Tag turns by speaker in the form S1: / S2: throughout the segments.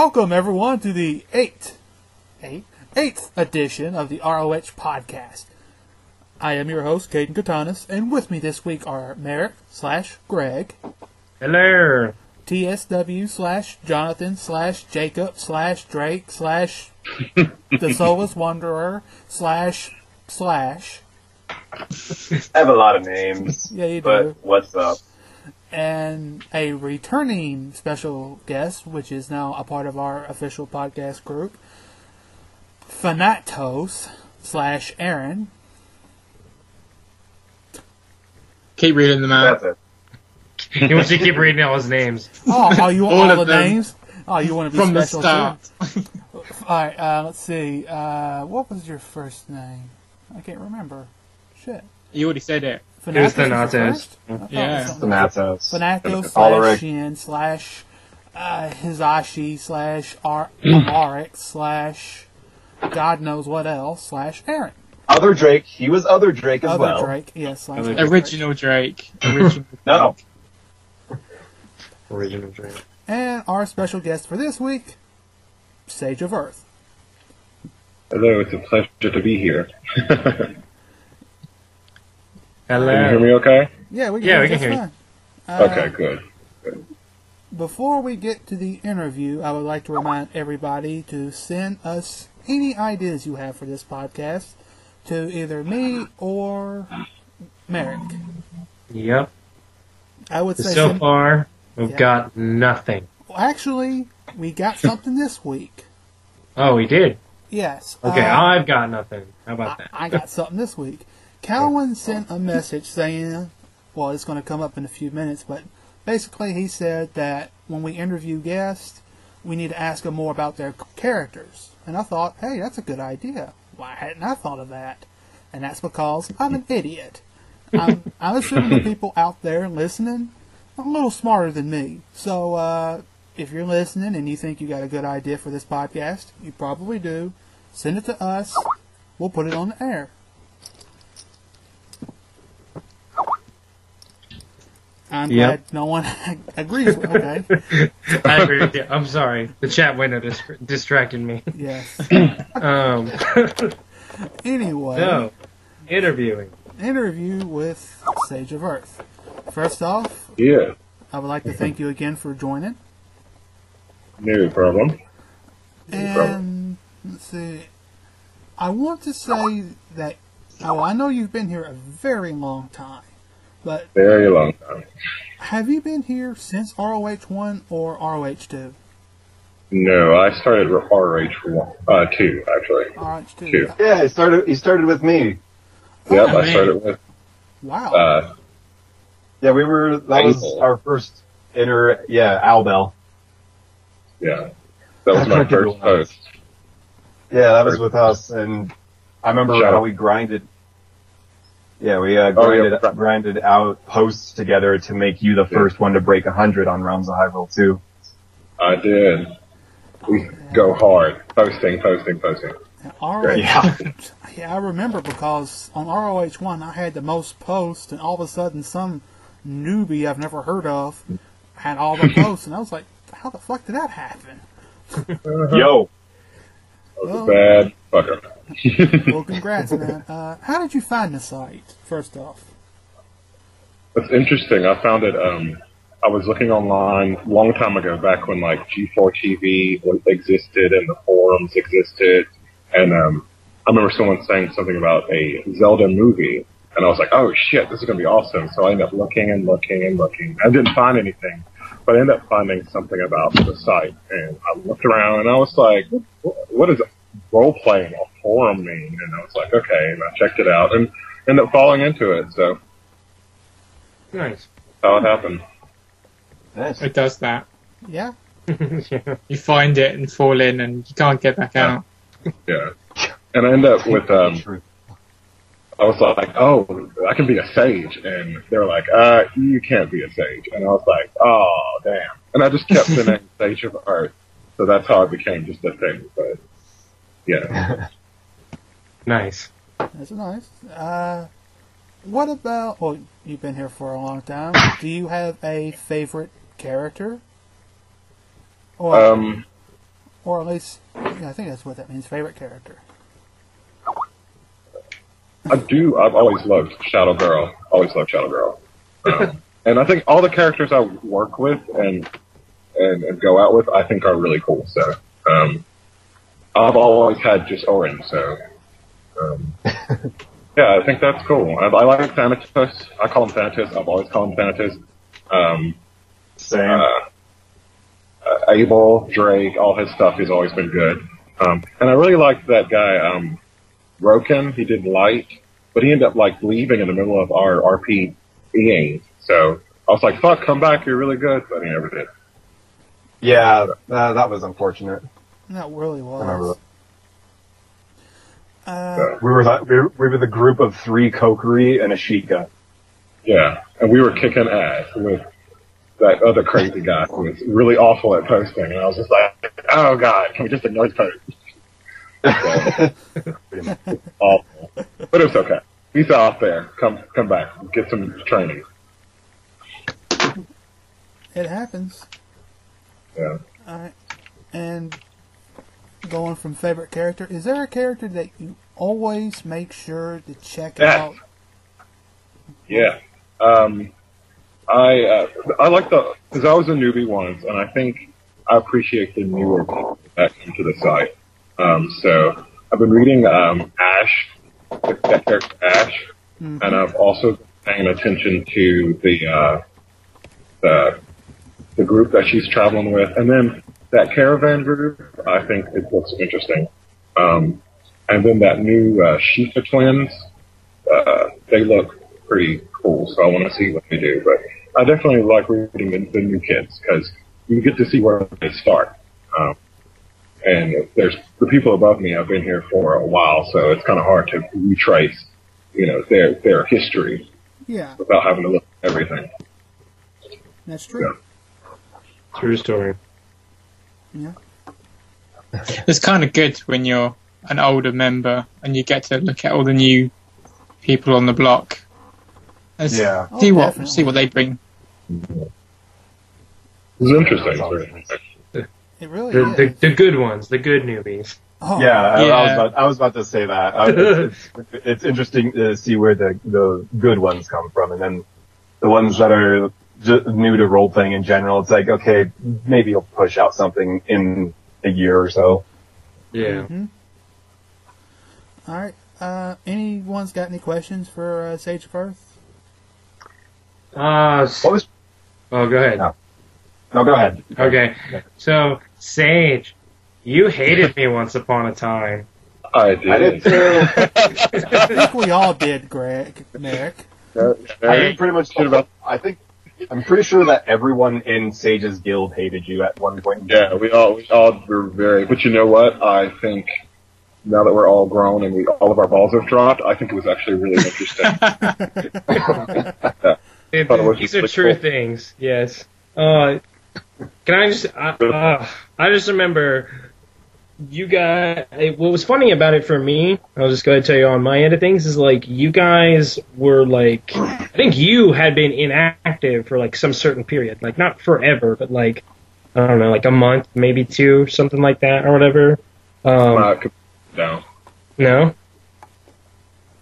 S1: Welcome, everyone, to the eighth edition of the ROH podcast. I am your host, Caden Katanis, and with me this week are Merrick/Greg.
S2: Hello.
S1: TSW/Jonathan/Jacob/Drake/The Soulless Wanderer /
S3: I have a lot of names.
S1: Yeah, you do.
S3: But what's up?
S1: And a returning special guest, which is now a part of our official podcast group, Fanatos/Aaron.
S2: Keep reading them out.
S3: That's it.
S2: He wants to keep reading all his names.
S1: Oh, you want
S2: All
S1: all
S2: of
S1: the
S2: them.
S1: names? Oh, you want to be
S2: From the
S1: special
S2: start.
S1: too? Alright, let's see. What was your first name? I can't remember. Shit.
S2: You already said it.
S1: Fanatos
S2: It was
S1: was the
S2: Thanatos.
S1: first? I thought it was
S2: Yeah.
S1: something
S3: Thanatos.
S1: Fanatos/Shin /Hizashi/Arix/ God knows what else /Aaron.
S3: Other Drake. He was Other Drake as
S1: Other
S3: well.
S1: Drake, yes.
S2: Original Drake. Original
S3: No.
S2: Original Drake.
S1: And our special guest for this week, Sage of Earth.
S4: Hello, it's a pleasure to be here.
S2: Hello.
S4: Can you hear me okay?
S1: Yeah, we can
S2: Yeah, we
S1: hear
S2: can
S1: you
S2: hear
S1: just fine.
S4: Okay, good.
S1: Before we get to the interview, I would like to remind everybody to send us any ideas you have for this podcast to either me or Merrick.
S2: Yep.
S1: I would say
S2: So far, we've
S1: Yeah.
S2: got nothing.
S1: Well, actually, we got something this week.
S2: Oh, we did?
S1: Yes.
S2: Okay, I've got nothing. How about that?
S1: I got something this week. Calvin sent a message saying, well, it's going to come up in a few minutes, but basically he said that when we interview guests, we need to ask them more about their characters. And I thought, hey, that's a good idea. Why hadn't I thought of that? And that's because I'm an idiot. I'm assuming the people out there listening are a little smarter than me. So if you're listening and you think you got a good idea for this podcast, you probably do. Send it to us. We'll put it on the air. I'm glad no one agrees with okay.
S2: I agree with you. I'm sorry. The chat window distracted me.
S1: Yes. Anyway.
S2: So, interviewing.
S1: Interview with Sage of Earth. First off,
S4: Yeah,
S1: I would like to thank you again for joining.
S4: no problem.
S1: And let's see. I want to say that I know you've been here a very long time, but
S4: Very long time.
S1: have you been here since ROH1 or ROH2?
S4: No, I started with RH2, actually.
S1: ROH2.
S4: Two.
S3: Yeah, he started with me.
S4: Yep,
S1: Oh,
S4: I started with,
S1: Wow.
S3: Yeah, that was our first Albel.
S4: yeah. That was my first post.
S3: Yeah, that was with us, and I remember
S4: Shout
S3: how
S4: out.
S3: we grinded. Yeah, we
S4: yeah.
S3: grinded out posts together to make you the first one to break 100 on Realms of Hyrule 2.
S4: I did. We go hard. Posting.
S1: ROH,
S3: Yeah.
S1: yeah, I remember because on ROH1 I had the most posts, and all of a sudden some newbie I've never heard of had all the posts, and I was like, how the fuck did that happen?
S3: Yo.
S4: I was a bad fucker.
S1: Well, congrats, man. How did you find the site, first off?
S4: It's interesting. I found it, I was looking online a long time ago, back when like G4 TV existed and the forums existed. And I remember someone saying something about a Zelda movie. And I was like, oh shit, this is going to be awesome. So I ended up looking. I didn't find anything. But I ended up finding something about the site. And I looked around and I was like, what does role-playing a forum mean? And I was like, okay. And I checked it out and ended up falling into it. So
S2: Nice.
S4: that's how it happened.
S3: Nice.
S2: It does that.
S1: Yeah.
S2: Yeah. You find it and fall in and you can't get back out.
S4: Yeah. And I ended up with, I was like, oh, I can be a sage. And they were like, you can't be a sage. And I was like, oh, damn. And I just kept the name Sage of Earth. So that's how it became just a thing. But, yeah.
S2: Nice.
S1: That's nice. What about, well, you've been here for a long time. Do you have a favorite character? Or Or at least, I think that's what that means, favorite character.
S4: I've always loved Shadow Girl. Always loved Shadow Girl. And I think all the characters I work with and go out with, I think are really cool. So, I've always had just Orin, so, yeah, I think that's cool. I like Thanatos. I call him Thanatos. I've always called him Thanatos.
S3: Same.
S4: Abel, Drake, all his stuff has always been good. And I really liked that guy, Roken. He did Light, but he ended up like leaving in the middle of our RPing. So I was like, "Fuck, come back! You're really good," but he never did.
S3: Yeah, that was unfortunate.
S1: That really
S3: I remember
S1: was.
S3: that. We were the group of 3 Kokiri and a Sheikah.
S4: Yeah, and we were kicking ass with that other crazy guy who was really awful at posting, and I was just like, "Oh God, can we just ignore his post?" Awful, but it's okay. He's out there. Come back. Get some training.
S1: It happens.
S4: Yeah.
S1: Alright. And going from favorite character, is there a character that you always make sure to check out?
S4: Yeah. I like because I was a newbie once, and I think I appreciate the newer people that come to the site. So I've been reading Ash, that character Ash, and I've also been paying attention to the group that she's traveling with, and then that caravan group. I think it looks interesting. And then that new Shifa twins, they look pretty cool. So I want to see what they do, but I definitely like reading the new kids because you get to see where they start. And there's the people above me have been here for a while, so it's kind of hard to retrace, their history.
S1: Yeah.
S4: Without having to look at everything.
S1: That's true.
S4: Yeah.
S2: True story.
S1: Yeah.
S5: It's kind of good when you're an older member and you get to look at all the new people on the block.
S3: Yeah.
S5: See
S1: definitely.
S5: see what they bring.
S4: It's interesting.
S1: It really is.
S2: The good ones, the good newbies.
S1: Oh,
S3: Yeah,
S5: Yeah.
S3: I was about to say that. It's interesting to see where the good ones come from, and then the ones that are just new to role playing in general. It's like, okay, maybe you'll push out something in a year or so.
S2: Yeah.
S1: Mm-hmm. All right. Anyone's got any questions for Sage of Earth?
S3: What was?
S2: Oh, go ahead.
S3: No, go ahead.
S2: Okay. So, Sage, you hated me once upon a time.
S4: I did.
S3: I did too.
S1: I think we all did, Nick.
S3: I think pretty much. I'm pretty sure that everyone in Sage's guild hated you at one point.
S4: Yeah, we all were very. But you know what? I think now that we're all grown and all of our balls have dropped, I think it was actually really interesting.
S2: These are true things. Yes. Can I just? I just remember you guys. What was funny about it for me, I'll just go ahead and tell you on my end of things, is like you guys were like, I think you had been inactive for like some certain period, like not forever, but like I don't know, like a month, maybe 2, something like that, or whatever.
S4: No.
S2: No.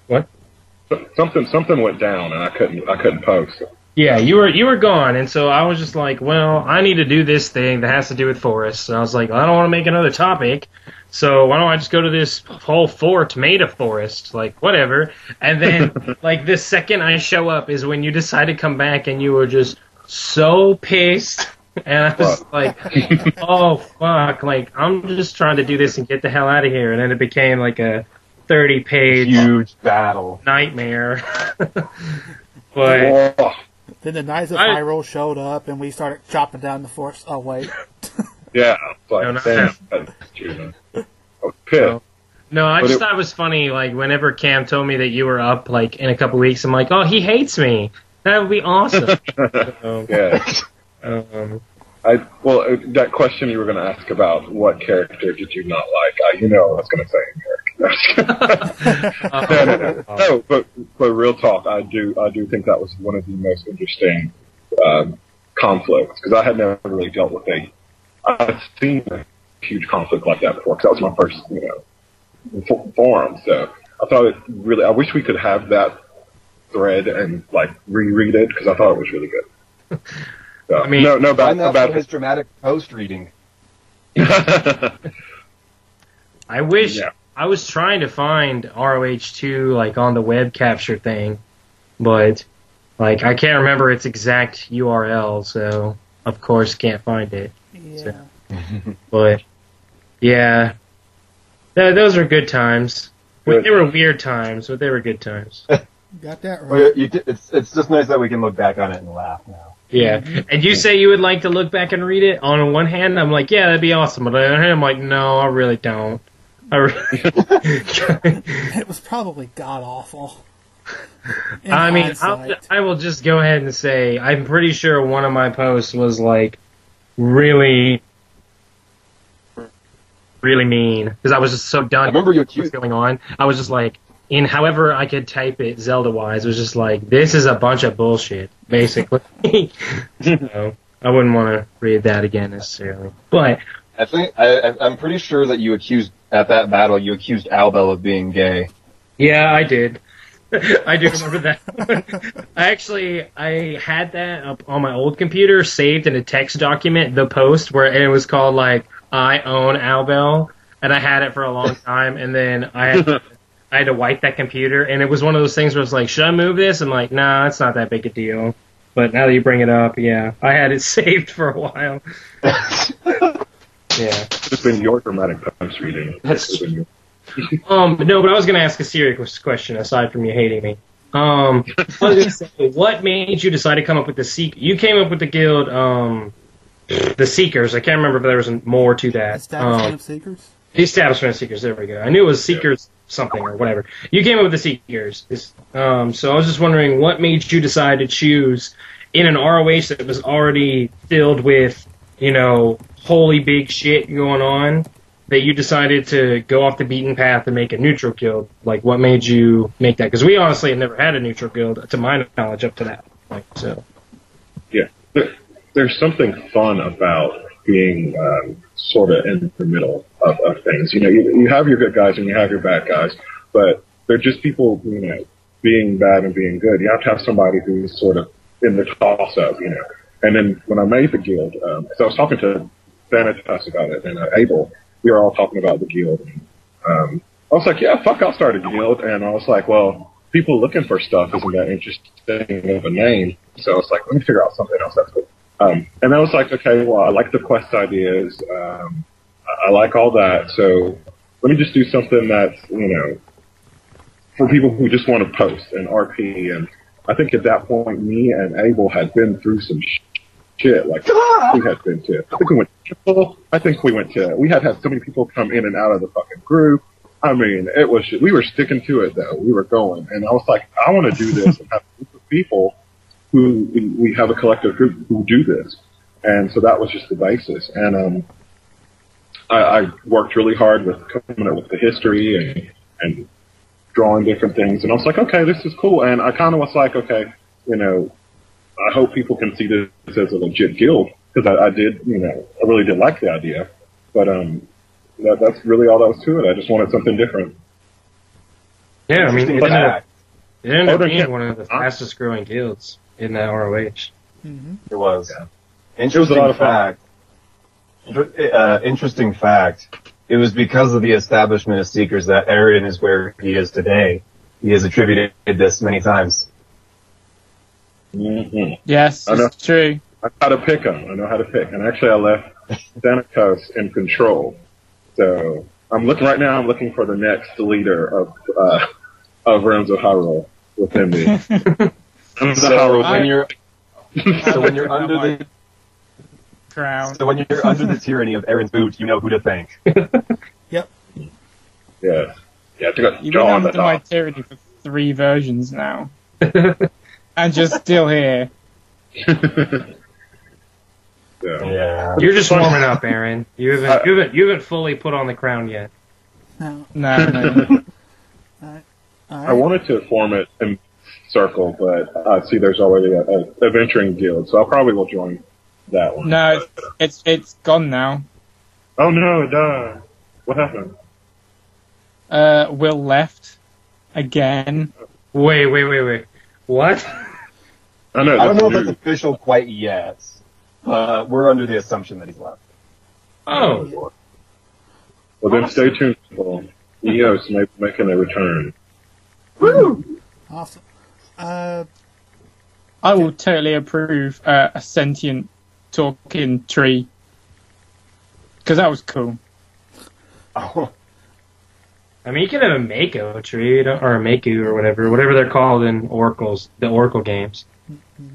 S2: What?
S4: Something went down and I couldn't post.
S2: Yeah, you were gone, and so I was just like, well, I need to do this thing that has to do with forests. And I was like, I don't want to make another topic, so why don't I just go to this whole tomato forest, like whatever. And then, like the second I show up is when you decide to come back, and you were just so pissed. And I was like, oh fuck, like I'm just trying to do this and get the hell out of here. And then it became like a 30-page
S3: huge battle
S2: nightmare. But.
S4: Whoa.
S1: Then the Knights of Hyrule showed up, and we started chopping down the forest. Oh, wait.
S4: Yeah. Like,
S2: No, not
S4: damn. I was pissed.
S2: No, I just thought it was funny, like, whenever Cam told me that you were up, like, in a couple weeks, I'm like, oh, he hates me. That would be awesome.
S4: Yeah. That question you were going to ask about what character did you not like, I was going to say Eric. No, but real talk, I do think that was one of the most interesting conflicts because I had never really dealt with I've seen huge conflict like that before, because that was my first, forum. So I thought I wish we could have that thread and like reread it, because I thought it was really good. So,
S2: I mean,
S3: Find that from his dramatic post reading.
S2: I wish
S4: Yeah.
S2: I was trying to find ROH2 like on the web capture thing, but like I can't remember its exact URL, so of course can't find it.
S1: Yeah.
S2: So, but yeah, those were good times.
S4: Good.
S2: They were weird times, but they were good times.
S1: Got that right.
S3: Well, it's just nice that we can look back on it and laugh now.
S2: Yeah, and you say you would like to look back and read it. On one hand, I'm like, yeah, that'd be awesome. But on the other hand, I'm like, no, I really don't.
S1: It was probably god awful.
S2: I mean, I will just go ahead and say I'm pretty sure one of my posts was like really, really mean because I was just so done.
S3: I remember you
S2: with what's going on. I was just like, in however I could type it Zelda-wise, it was just like, this is a bunch of bullshit, basically. So, I wouldn't want to read that again necessarily. But
S3: I think I'm pretty sure that you accused at that battle Albel of being gay.
S2: yeah, I did. I do remember that. I had that up on my old computer, saved in a text document, the post, where it was called like, I own Albel, and I had it for a long time, and then I had to wipe that computer, and it was one of those things where it's like, should I move this? I'm like, nah, it's not that big a deal. But now that you bring it up, yeah, I had it saved for a while. Yeah.
S4: It's been your dramatic post reading.
S2: That's no, but I was going to ask a serious question aside from you hating me. I was going to say, what made you decide to come up with the Seekers? You came up with the guild, the Seekers. I can't remember if there was more to that.
S1: Establishment of Seekers?
S2: The Establishment of Seekers, there we go. I knew it was Seekers something or whatever. You came up with the Seekers. So I was just wondering, what made you decide to choose in an ROH that was already filled with, holy big shit going on, that you decided to go off the beaten path and make a neutral guild? Like, what made you make that? Because we honestly have never had a neutral guild, to my knowledge, up to that point. So,
S4: Yeah. There's something fun about being sort of in the middle of things. You have your good guys and you have your bad guys, but they're just people, being bad and being good. You have to have somebody who's sort of in the toss-up, And then when I made the guild, because I was talking to Thanatos about it, and Abel, we were all talking about the guild. I was like, yeah, fuck, I'll start a guild. And I was like, well, people looking for stuff isn't that interesting of a name. So I was like, let me figure out something else that's cool. And I was like, okay, well, I like the quest ideas. I like all that. So let me just do something that's, for people who just want to post and RP. And I think at that point, me and Abel had been through some shit. Like, we had been to, we had so many people come in and out of the fucking group. I mean, we were sticking to it though. We were going. And I was like, I want to do this and have a group of people who we have a collective group who do this. And so that was just the basis. And, I worked really hard with coming up with the history and drawing different things. And I was like, okay, this is cool. And I kind of was like, okay, I hope people can see this as a legit guild, because I did, I really did like the idea. But, that's really all that was to it. I just wanted something different.
S2: yeah, I mean, it ended up being
S4: yeah.
S2: one of the fastest growing guilds in the ROH.
S1: Mm-hmm.
S3: It was.
S4: Yeah.
S3: Interesting
S4: It was a lot of
S3: interesting fact. It was because of the establishment of Seekers that Aaron is where he is today. He has attributed this many times.
S4: Mm-hmm.
S5: Yes, it's true.
S4: I know how to pick them. I know how to pick. And actually, I left Thanatos in control. So I'm looking for the next leader of Realms of Hyrule within me.
S3: So when you're under the
S5: Crown.
S3: So when you're under the tyranny of Aaron's boot, you know who to thank.
S1: Yep.
S4: Yeah. Yeah, to go
S5: You've been
S4: draw on the
S5: under my
S4: top.
S5: tyranny for 3 versions now. And you're still here.
S3: Yeah.
S2: You're just warming up, Aaron. You haven't fully put on the crown yet.
S1: No.
S5: No.
S1: All
S4: I
S1: right.
S4: wanted to form it in circle, but I see there's already a adventuring guild, so I probably will join that one.
S5: No, it's gone now.
S4: Oh no, it died. What happened?
S5: Will left again.
S2: Wait. What?
S4: I know.
S3: I don't
S4: that's
S3: know if
S4: news.
S3: it's official quite yet, but we're under the assumption that he's left.
S2: Oh.
S4: Well, then stay tuned. People. EOS making a return.
S3: Woo!
S1: Awesome.
S5: I will totally approve a sentient talking tree. Because that was cool.
S3: Oh,
S2: I mean, you can have a Mako tree, or a Maku, or whatever they're called in the Oracle games.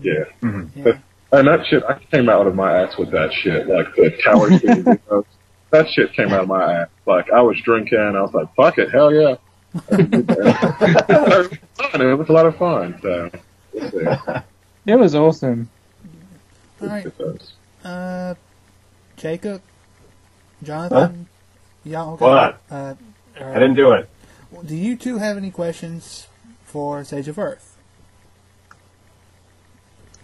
S4: Yeah.
S1: Yeah.
S4: And that shit, I came out of my ass with that shit. Like the tower tree. You know, that shit came out of my ass. Like I was drinking, I was like, "Fuck it, hell yeah!" It was a lot of fun. So, we'll see.
S5: It was awesome.
S1: All right.
S4: It was.
S1: Jacob, Jonathan, y'all.
S3: What?
S1: I
S3: I didn't do it.
S1: Do you two have any questions for Sage of Earth?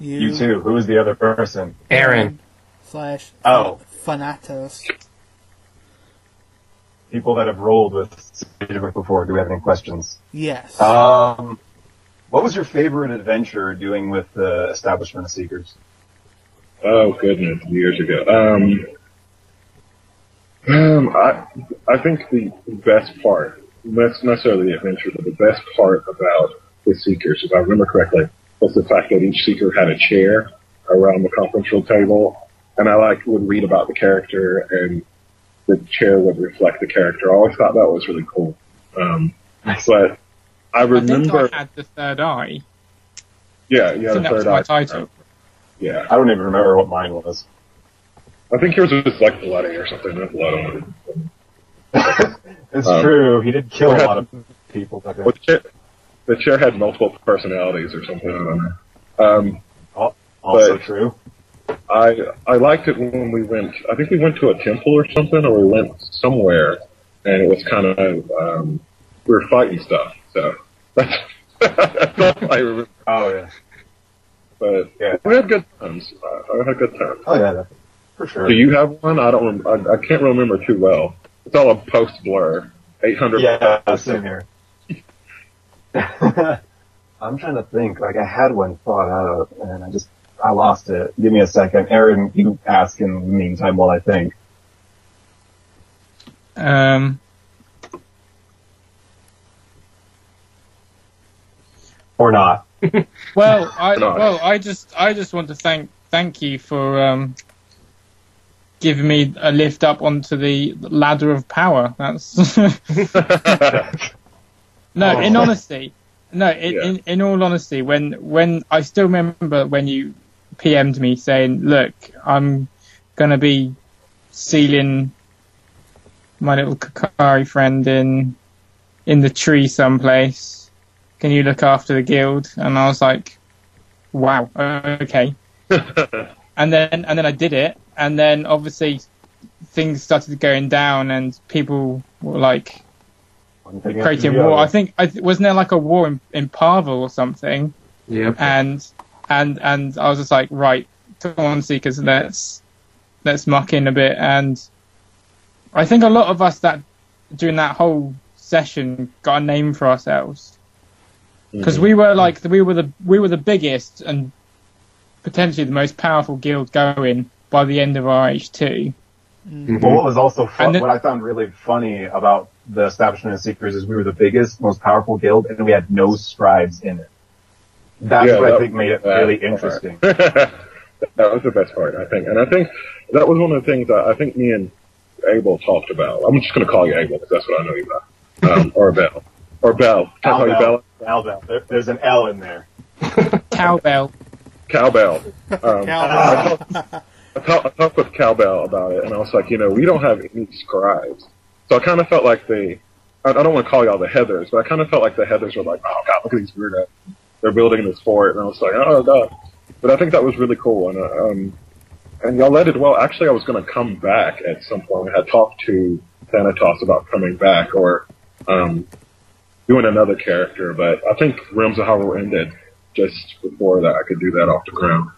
S3: You too. Who is the other person?
S2: Aaron.
S1: Slash
S3: Oh.
S1: Thanatos.
S3: People that have rolled with Sage of Earth before. Do we have any questions?
S1: Yes.
S3: What was your favorite adventure doing with the Establishment of Seekers?
S4: Oh goodness, years ago. I think the best part, not necessarily the adventure, but the best part about the Seekers, if I remember correctly, was the fact that each Seeker had a chair around the conference room table, and I would read about the character, and the chair would reflect the character. I always thought that was really cool. But I remember.
S5: I think I had the third eye.
S4: Yeah,
S5: I think that was
S4: third
S5: my
S4: eye.
S5: title.
S4: Yeah,
S3: I don't even remember what mine was.
S4: I think yours was like bloody or something. Not blood on it.
S3: It's true. He did kill a lot of people.
S4: Well, the chair had multiple personalities or something. I don't know.
S3: Also
S4: but-
S3: true.
S4: I liked it when we went. I think we went to a temple or something, or we went somewhere, and it was kind of we were fighting stuff. So that's all I remember.
S3: Oh yeah.
S4: But
S3: Yeah.
S4: we had good times. I had a good time.
S3: Oh yeah, for sure.
S4: Do you have one? I don't. I can't remember too well. It's all a post blur. 800.
S3: Yeah, same here. I'm trying to think. Like I had one thought out, and I lost it. Give me a second, Aaron. You ask in the meantime while I think. Or not.
S5: Well,
S4: No.
S5: I just want to thank you for giving me a lift up onto the ladder of power. That's no, in honesty, no, in all honesty, when I still remember when you PM'd me saying, "Look, I'm gonna be sealing my little Kakari friend in the tree someplace. Can you look after the guild?" And I was like, "Wow, okay." and then I did it, and then obviously things started going down, and people were like creating war. I think wasn't there like a war in Parvel or something?
S2: Yep.
S5: And I was just like, right, come on, Seekers, let's muck in a bit. And I think a lot of us that during that whole session got a name for ourselves. Because we were the biggest and potentially the most powerful guild going by the end of our H2.
S3: Well, what was also fun,
S5: And
S3: what I found really funny about the Establishment of Seekers is we were the biggest, most powerful guild, and we had no scribes in it. That's what I think made it really interesting.
S4: That was the best part, I think. And I think that was one of the things that I think me and Abel talked about. I'm just going to call you Abel because that's what I know you about. Or Bell. Or Bell. Can I call you Bella?
S3: Albell. There's an L in there.
S5: Cowbell.
S4: Cowbell.
S1: Cowbell.
S4: I talked with Cowbell about it, and I was like, we don't have any scribes. So I kind of felt like I don't want to call y'all the Heathers, but I kind of felt like the Heathers were like, oh god, look at these weirdos. They're building this fort, and I was like, oh god. But I think that was really cool, and y'all led it well. Actually, I was going to come back at some point. I had talked to Thanatos about coming back, or doing another character, but I think Realms of Hyrule ended just before that I could do that off the ground.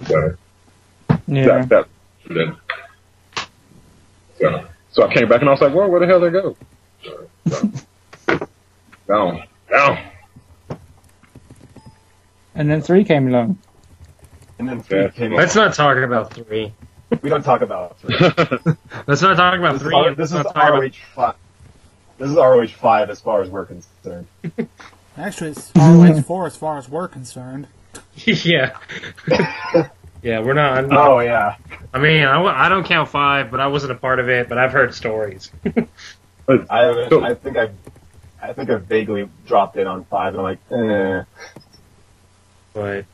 S4: So
S5: Yeah.
S4: that ended. So I came back and I was like, well, where the hell did they go? Down.
S5: And then 3 came along.
S3: And then 3 came
S2: Let's not talk about 3.
S3: We don't talk about 3.
S2: Let's not talk about 3.
S3: This is ROH 5. This is ROH 5 as far as we're concerned.
S1: Actually, it's ROH 4 as far as we're concerned.
S2: Yeah. Yeah, we're not.
S3: Oh, yeah.
S2: I mean, I don't count 5, but I wasn't a part of it, but I've heard stories.
S3: I think I vaguely dropped in on 5, and I'm like, eh.
S2: But,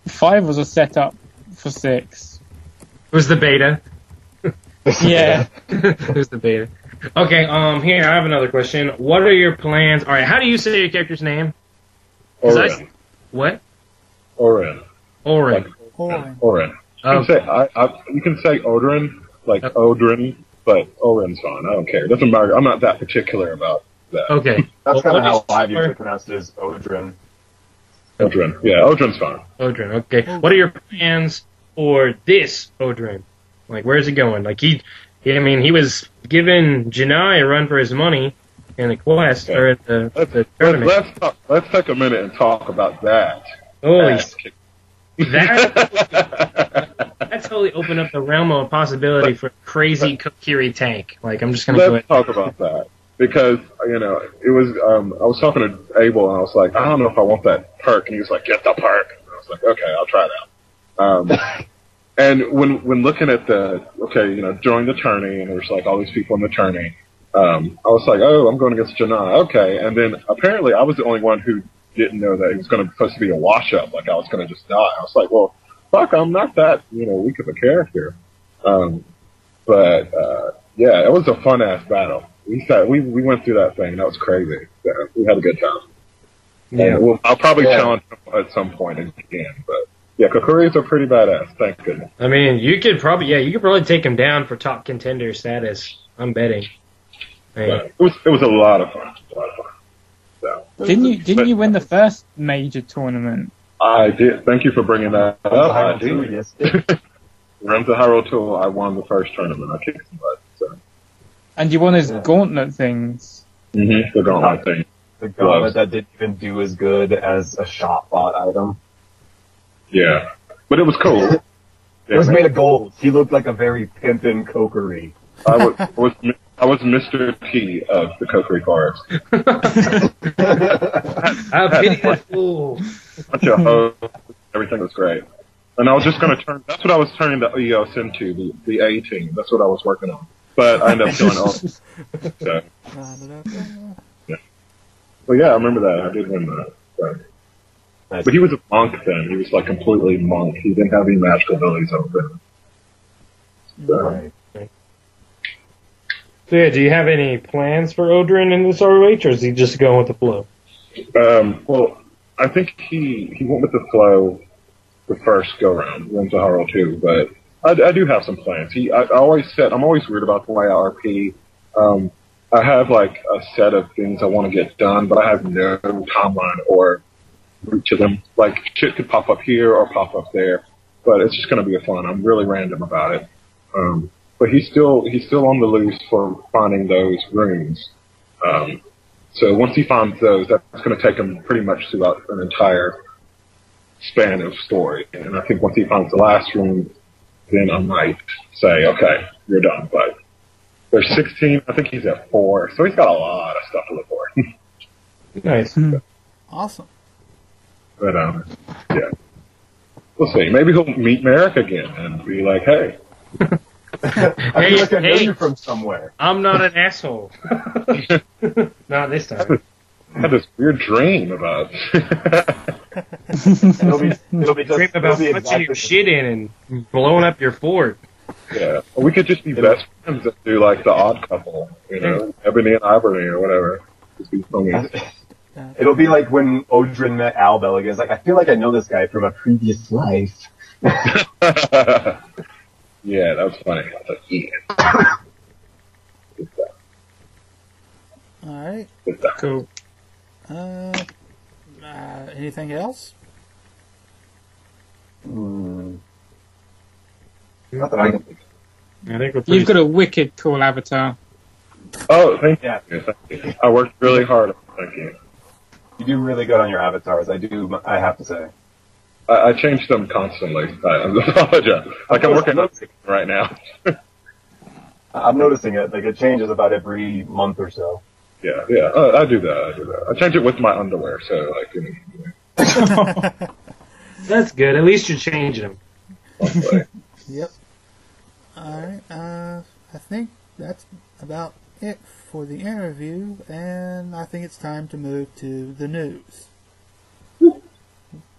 S5: 5 was a setup for 6.
S2: it was the beta.
S5: Yeah.
S2: It was the beta. Okay, here, I have another question. What are your plans? Alright, how do you say your character's name?
S4: Oren.
S2: What?
S4: Oren.
S2: Oren.
S1: Oren.
S4: Oren. You can say Odrin, like Odrin, but Oren's fine. I don't care. It doesn't matter. I'm not that particular about that.
S2: Okay.
S3: That's kind of how I've
S2: your-
S3: usually pronounced it, is Odrin.
S4: Odrin. Yeah, Odrin's fine.
S2: Odrin, okay. What are your plans for this Odrin? Like, where's he going? Like, he was giving Janai a run for his money in the quest, or at the tournament.
S4: Let's take a minute and talk about that.
S2: Holy shit. That totally opened up the realm of possibility for a crazy Kokiri tank. Like, I'm just gonna go ahead.
S4: Let's talk about that. Because, it was, I was talking to Abel and I was like, I don't know if I want that perk. And he was like, get the perk. And I was like, okay, I'll try that. And when looking at join the tourney, and there's like all these people in the tourney, I was like, oh, I'm going against Janai. Okay. And then apparently I was the only one who didn't know that it was supposed to be a wash-up. Like I was going to just die. I was like, well, fuck, I'm not that, weak of a character. Yeah, it was a fun-ass battle. We went through that thing. That was crazy. Yeah, we had a good time.
S2: Yeah.
S4: I'll probably challenge him at some point again, but yeah, Kokuris are pretty badass. Thank goodness.
S2: I mean, you could probably take him down for top contender status. I'm betting.
S4: Yeah, it was a lot of fun. So,
S5: Didn't you win the first major tournament?
S4: I did. Thank you for bringing that up. I did.
S3: Yes.
S4: Run to Hyrule Tour, I won the first tournament. I kicked some butt. So.
S5: And you won his gauntlet things.
S4: Mm-hmm. The gauntlet thing.
S3: The gauntlet that didn't even do as good as a shot bot item.
S4: Yeah. But it was cool.
S3: It was made of gold. He looked like a very pimpin' Kokiri.
S4: I was Mr. P of the Kokiri Forest.
S2: I pity that fool.
S4: Bunch of hoes. Everything was great. And I was just going to that's what I was turning the EOS into, the A team. That's what I was working on. But I ended up killing all. So. Yeah. Well, yeah, I remember that. I did win that. So. But he was a monk then. He was like completely monk. He didn't have any magical abilities over him. So.
S3: Right.
S2: So yeah, do you have any plans for Odrin in this ROH, or is he just going with the flow?
S4: Well, I think he went with the flow the first go round, went to Hyrule 2, but I do have some plans. I'm always weird about the way I RP. I have like a set of things I want to get done, but I have no timeline or route to them. Like shit could pop up here or pop up there, but it's just going to be fun. I'm really random about it. But he's still on the loose for finding those rooms. So once he finds those, that's going to take him pretty much throughout an entire span of story. And I think once he finds the last room, then I might say, okay, you're done. But there's 16. I think he's at 4, so he's got a lot of stuff to look for.
S2: Nice.
S1: Awesome.
S4: But yeah, we'll see. Maybe he'll meet Merrick again and be like, hey.
S3: I feel like I know you from somewhere.
S2: I'm not an asshole. Not this time.
S4: I had this weird dream about.
S3: It'll be
S2: Dream about punching your shit in and blowing up your fort.
S4: Yeah, or we could just be best friends and do like the odd couple, Ebony and Ivory or whatever. Just be funny.
S3: It'll be like when Odrin met Al Belligan. It's like, I feel like I know this guy from a previous life.
S4: Yeah, that was funny. I was like, yeah. Good stuff.
S1: All right.
S4: Good stuff.
S2: Cool.
S1: Anything else?
S3: Not that I can think of.
S2: I think we're
S5: You've got a wicked cool avatar.
S4: Oh, thank
S3: Yeah.
S4: you. Thank you. I worked really hard. Thank you.
S3: You do really good on your avatars. I have to say.
S4: I change them constantly. I apologize. Like I'm working on it right now.
S3: I'm noticing it. Like it changes about every month or so.
S4: Yeah. I do that. I change it with my underwear, so like. You know.
S2: That's good. At least you're changing them.
S1: Yep. Alright, I think that's about it for the interview, and I think it's time to move to the news.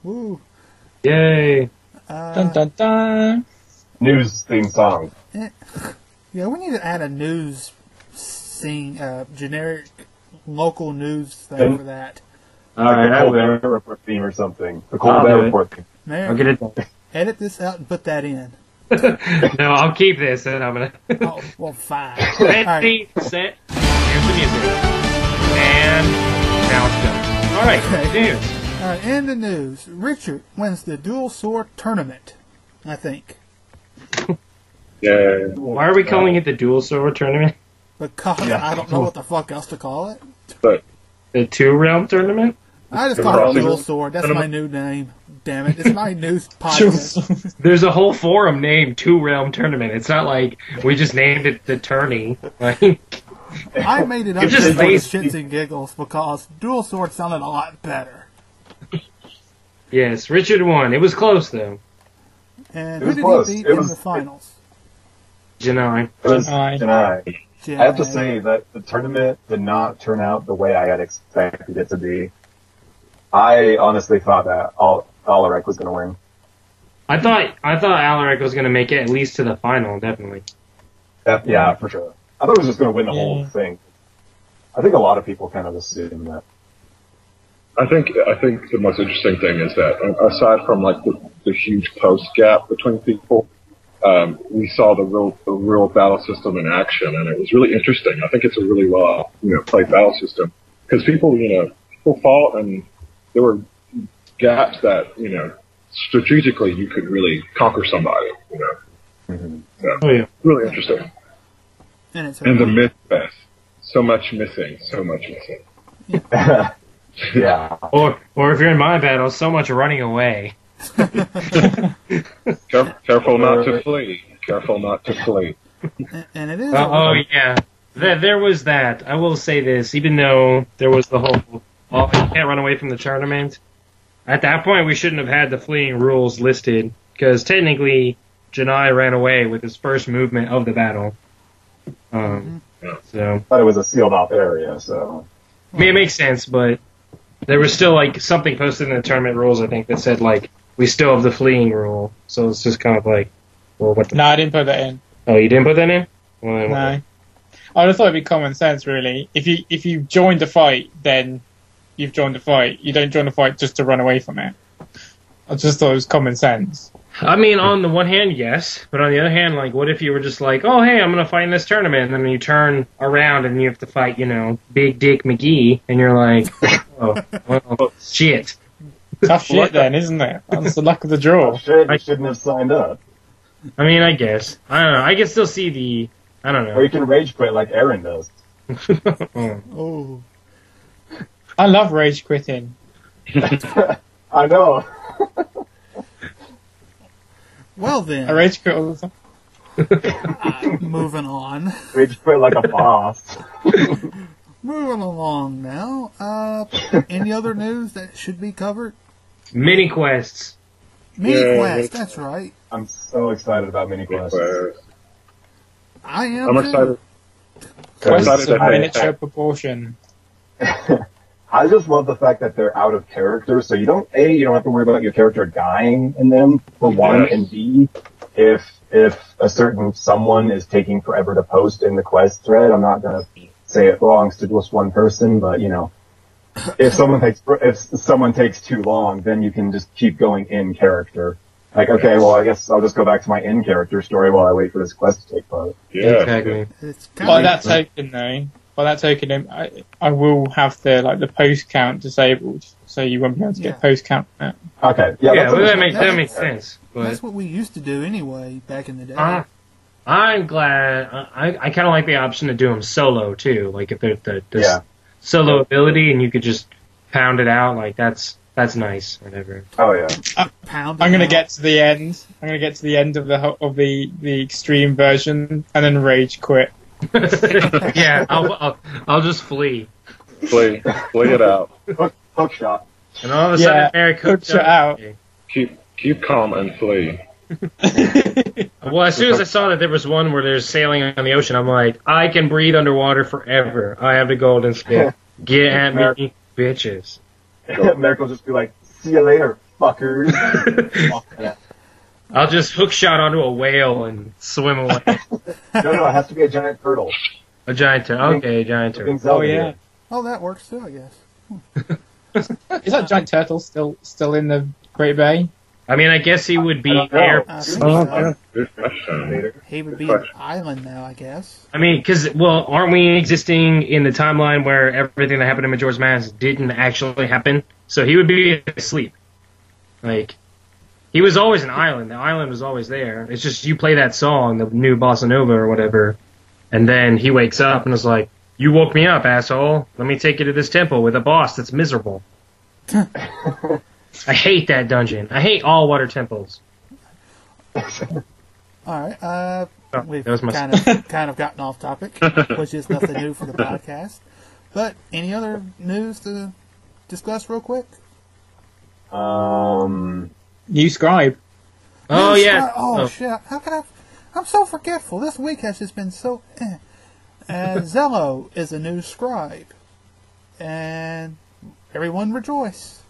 S1: Woo!
S2: Yay!
S5: Dun dun dun.
S3: News theme song.
S1: Yeah, we need to add a news scene, generic local news thing for that.
S2: Alright,
S3: the
S2: I
S3: Cold
S2: will.
S3: Air Report theme or something. The Cold
S2: I'll
S3: Air
S2: do it.
S3: Report theme.
S1: Mayor,
S2: I'll get it done.
S1: edit this out and put that in.
S2: No, I'll keep this, and I'm gonna.
S1: Oh, well, fine. Alright.
S2: Ready, set, here's the music. And now it's done. Alright,
S1: Okay.
S2: news.
S1: Alright, in the news, Richard wins the dual sword tournament, I think.
S4: Yeah.
S2: Why are we calling it the Dual Sword Tournament?
S1: Because I don't know what the fuck else to call it.
S4: But
S2: The Two Realm Tournament?
S1: I just call it dual sword. That's my new name. Damn it. It's my news podcast.
S2: There's a whole forum named Two Realm Tournament. It's not like we just named it the tourney. Like,
S1: I made it up
S2: It's
S1: just
S2: just
S1: for the
S2: based-
S1: shits and giggles because dual sword sounded a lot better.
S2: yes, Richard won. It was close though.
S1: And
S3: It
S1: who
S3: was
S1: did
S3: close.
S1: he beat
S3: It
S1: in
S3: was-
S1: the finals?
S2: Janai.
S3: It was
S5: Aye.
S3: Janai. I have to
S1: Jedi.
S3: say that the tournament did not turn out the way I had expected it to be. I honestly thought that Alaric was going to win.
S2: I thought Alaric was going to make it at least to the final, definitely.
S3: Yeah, for sure. I thought he was just going to win the whole
S5: Yeah.
S3: thing. I think a lot of people kind of assume that.
S4: I think the most interesting thing is that aside from like the huge post gap between people, we saw the real battle system in action, and it was really interesting. I think it's a really well played battle system because people fought, and there were gaps that strategically you could really conquer somebody. So,
S2: Oh yeah.
S4: really interesting.
S1: And it's
S4: And the myth fest, so much missing.
S3: Yeah.
S2: Or if you're in my battle, so much running away.
S4: Careful not to flee. Careful not to flee.
S1: and it is.
S2: Oh yeah. There was that. I will say this, even though there was the whole you can't run away from the tournament. At that point, we shouldn't have had the fleeing rules listed because technically, Janai ran away with his first movement of the battle. So
S3: But it was a sealed off area, so.
S2: I mean, it makes sense, but there was still like something posted in the tournament rules, I think, that said like we still have the fleeing rule. So it's just kind of like, well, what the?
S5: No, I didn't put that in.
S2: Oh, you didn't put that in? Well, then
S5: No. I just thought it'd be common sense, really. If you joined the fight, then you've joined the fight. You don't join the fight just to run away from it. I just thought it was common sense.
S2: I mean, on the one hand, yes, but on the other hand, like, what if you were just like, oh, hey, I'm gonna fight in this tournament, and then you turn around and you have to fight, Big Dick McGee, and you're like, oh, well, shit.
S5: Tough shit, then, isn't it? That's the luck of the draw.
S3: Shit, you shouldn't have signed up.
S2: I mean, I guess. I don't know. I can still see I don't
S3: Or
S2: know.
S3: you can rage quit like Aaron does.
S1: Oh.
S5: I love rage quitting.
S3: I know.
S1: Well
S5: I
S1: then,
S5: rage quit all the time.
S1: moving on.
S3: Rage quit like a boss.
S1: Moving along now. Any other news that should be covered?
S2: Mini quests.
S1: Mini
S4: Yeah.
S1: Quest, that's right.
S3: I'm so excited about mini quests.
S1: I am
S4: I'm
S1: too.
S4: excited.
S5: Quests
S4: excited
S5: of
S4: that they-
S5: miniature proportion.
S3: I just love the fact that they're out of character, so you don't have to worry about your character dying in them, for one,
S4: Yes.
S3: and B, if a certain someone is taking forever to post in the quest thread, I'm not gonna say it belongs to just one person, but if someone takes too long, then you can just keep going in character. Like, okay, well, I guess I'll just go back to my in character story while I wait for this quest to take place.
S4: Yeah.
S2: Exactly.
S1: It's
S5: By
S1: kind
S5: that token, though, I will have the post count disabled, so you won't be able to get
S1: Yeah.
S5: post count on it.
S3: Okay, yeah,
S2: Yeah,
S3: that's
S2: well, that
S3: understandable.
S2: makes sense. But
S1: that's what we used to do anyway back in the day.
S2: I'm glad. I kind of like the option to do them solo too. Like if there's the solo ability and you could just pound it out, like that's nice. Whatever.
S3: Oh yeah.
S1: Pound.
S5: I'm gonna get to the end. I'm gonna get to the end of the extreme version and then rage quit.
S2: Yeah, I'll just flee.
S4: Flee it out.
S3: Hook shot.
S2: And all of a sudden, Eric hooked
S5: shut out.
S4: Keep calm and flee.
S2: Well, as soon as I saw that there was one where there's sailing on the ocean, I'm like, I can breathe underwater forever. I have the golden stick. Get at me, bitches.
S3: Merrick will just be like, see you later, fuckers.
S2: I'll just hook shot onto a whale and swim away.
S3: No, it has to be a giant turtle.
S2: A giant turtle. Okay, a giant turtle.
S5: Oh yeah.
S1: Oh, that works too, I guess.
S5: Is that giant turtle still in the Great Bay?
S2: I mean, I guess he would be there.
S1: I think so.
S4: Good question.
S1: He would be an island now, I guess.
S2: I mean, well, aren't we existing in the timeline where everything that happened in Majora's Mask didn't actually happen? So he would be asleep. Like, he was always an island. The island was always there. It's just you play that song, the new Bossa Nova or whatever, and then he wakes up and is like, you woke me up, asshole. Let me take you to this temple with a boss that's miserable. I hate that dungeon. I hate all water temples.
S1: Alright, we've
S2: that was my
S1: kind of gotten off topic, which is nothing new for the podcast. But any other news to discuss real quick?
S5: New scribe.
S2: Oh, yeah.
S1: Oh, shit. How can I'm so forgetful. This week has just been so... And Zello is a new scribe. And everyone rejoice.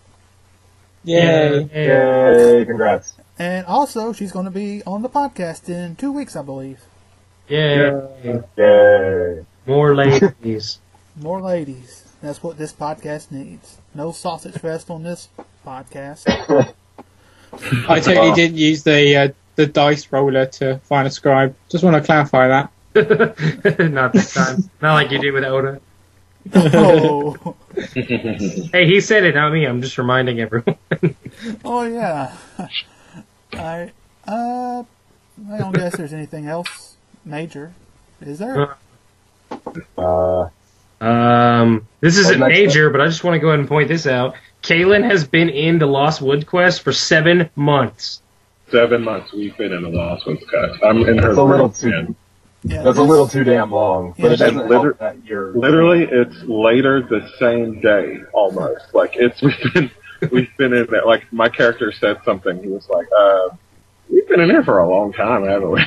S5: Yay.
S3: Yay, congrats.
S1: And also, she's going to be on the podcast in 2 weeks, I believe.
S2: Yeah.
S3: Yay.
S2: More ladies.
S1: More ladies. That's what this podcast needs. No sausage fest on this podcast.
S5: I totally didn't use the dice roller to find a scribe. Just want to clarify that.
S2: Not this time. Not like you did with Oda.
S1: Oh.
S2: Hey, he said it, not me. I'm just reminding everyone.
S1: Oh, yeah. I don't guess there's anything else major. Is there?
S2: This isn't major, but I just want to go ahead and point this out. Kaylin has been in the Lost Wood quest for 7 months.
S4: 7 months we've been in the Lost Woods quest. I'm in her.
S3: That's a little too.
S1: Yeah,
S3: That's a little too damn long. But it
S1: Yeah.
S3: doesn't help that you're...
S4: Literally, it's later the same day, almost. Like, we've been in there. Like, my character said something. He was like, we've been in here for a long time, haven't we?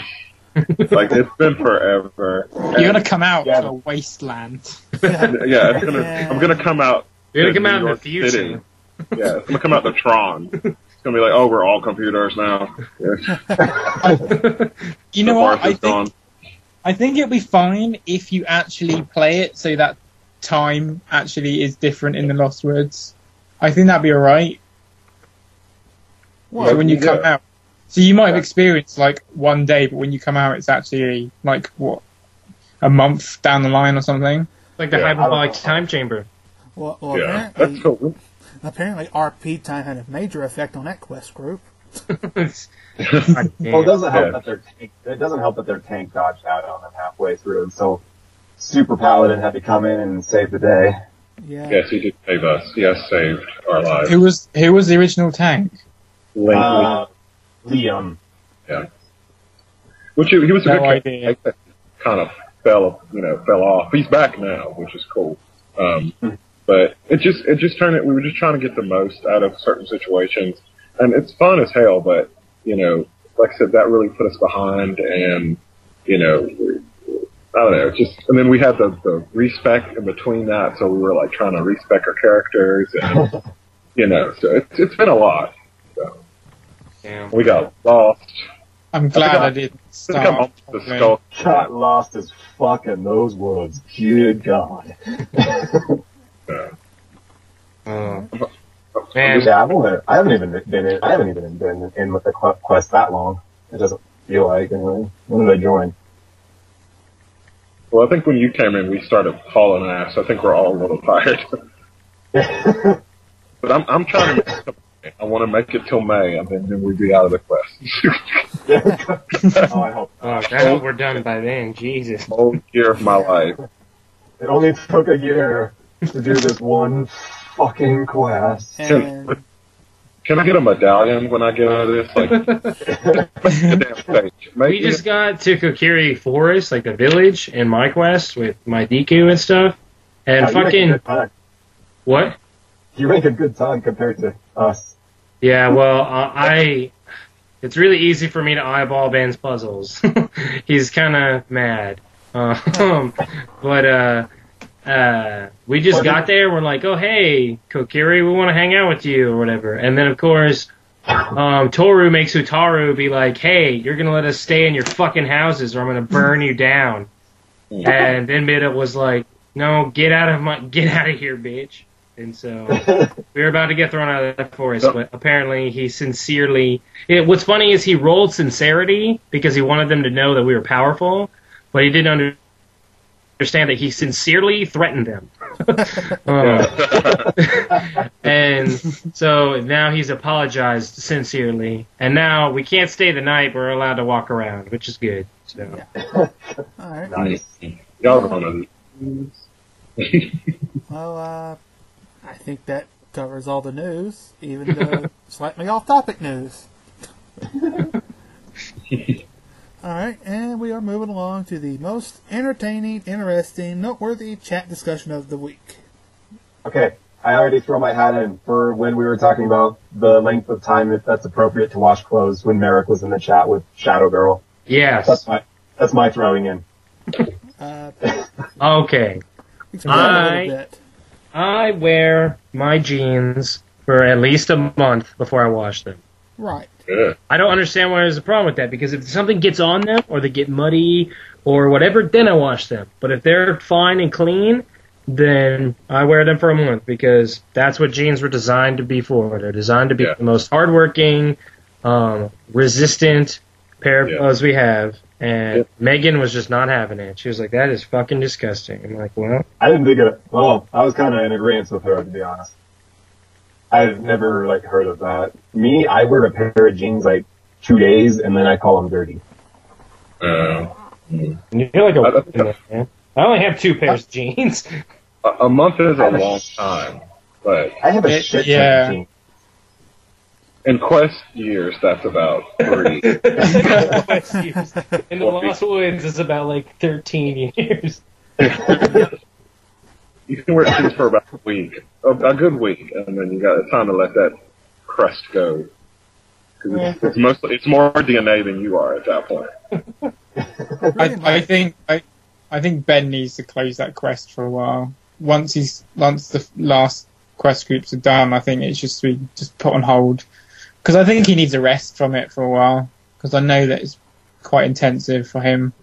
S4: Like, it's been forever.
S5: You're gonna come out to a wasteland.
S4: Yeah, I'm gonna come out.
S2: You're gonna come
S4: New
S2: out in the
S4: York
S2: future.
S4: City. Yeah, it's gonna come out to Tron. It's gonna be like, oh, we're all computers now. Yeah.
S5: You know what?
S4: Gone.
S5: I think it'll be fine if you actually play it so that time actually is different in the Lost Woods. I think that'd be alright.
S1: Well,
S5: So when you come out. So you might have experienced like 1 day, but when you come out it's actually like what? A month down the line or something?
S2: Like the hyperbolic time chamber.
S1: Well,
S4: Yeah, that's cool.
S1: apparently RP time had a major effect on that quest group.
S3: Well, it doesn't help that their tank dodged out on them halfway through, and so Super Paladin had to come in and save the day.
S1: Yeah.
S4: Yes, he did save us. He has saved our lives.
S5: Who was the original tank?
S3: Liam.
S4: Yeah. Which he was a
S5: No
S4: good
S5: idea.
S4: character. Kind of fell off. He's back now, which is cool. But it just turned it. We were just trying to get the most out of certain situations, and it's fun as hell. But like I said, that really put us behind, and I don't know. And then we had the respec in between that, so we were like trying to respec our characters, and so it's been a lot. So
S2: Damn.
S4: we got lost.
S5: I'm glad I didn't
S4: I think I'm
S5: start.
S4: off the skull.
S3: Got lost as fuck in those woods. Good God.
S2: Man,
S3: I haven't even been in with the quest that long. It doesn't feel like anyway. When did I join?
S4: Well, I think when you came in, we started hauling ass. I think we're all a little tired. But I'm trying to make some I want to make it till May, and then we'd be out of the quest.
S3: Oh, I hope.
S2: Oh, I hope we're done by then. Jesus.
S4: Whole year of my life.
S3: It only took a year to do this one fucking quest.
S1: And
S4: Can I get a medallion when I get out of this? Like, the damn stage.
S2: We just got to Kokiri Forest, like the village, in my quest with my Deku and stuff. And
S3: Yeah, you make a
S2: fucking...
S3: good time.
S2: What?
S3: You make a good time compared to us.
S2: Yeah, well, it's really easy for me to eyeball Ben's puzzles. He's kind of mad. But we just got there. We're like, oh, hey, Kokiri, we want to hang out with you or whatever. And then, of course, Toru makes Utaru be like, hey, you're going to let us stay in your fucking houses or I'm going to burn you down. And then Mida was like, no, get out of here, bitch. And so we were about to get thrown out of the forest, but apparently he sincerely... What's funny is he rolled sincerity because he wanted them to know that we were powerful, but he didn't understand that he sincerely threatened them. And so now he's apologized sincerely, and now we can't stay the night, we're allowed to walk around, which is good. So.
S1: all right.
S3: Nice.
S4: Y'all are on
S1: Well, I think that covers all the news, even though slightly off-topic news. Alright, and we are moving along to the most entertaining, interesting, noteworthy chat discussion of the week.
S3: Okay, I already threw my hat in for when we were talking about the length of time if that's appropriate to wash clothes when Merrick was in the chat with Shadow Girl.
S2: Yes.
S3: That's my throwing in.
S2: Okay.
S1: Explain a little bit.
S2: I wear my jeans for at least a month before I wash them.
S1: Right.
S4: Good.
S2: I don't understand why there's a problem with that, because if something gets on them, or they get muddy, or whatever, then I wash them. But if they're fine and clean, then I wear them for a month, because that's what jeans were designed to be for. They're designed to be the most hardworking, resistant pair of clothes we have. And Megan was just not having it. She was like, that is fucking disgusting. I'm like, well...
S3: I didn't think it... Well, I was kind of in agreement with her, to be honest. I've never, heard of that. Me, I wear a pair of jeans, 2 days, and then I call them dirty.
S2: You're like a man. I only have 2 pairs of jeans.
S4: A month is a long time, but...
S3: I have a shit ton of jeans.
S4: In Quest years, that's about 3.
S2: Quest years. In the Lost Woods, it's about 13 years.
S4: You can wear jeans for about a week, a good week, and then you got time to let that crust go. Because it's more DNA than you are at that point.
S5: I think Ben needs to close that quest for a while. Once the last quest groups are done, I think it's just put on hold. Because I think he needs a rest from it for a while. Because I know that it's quite intensive for him.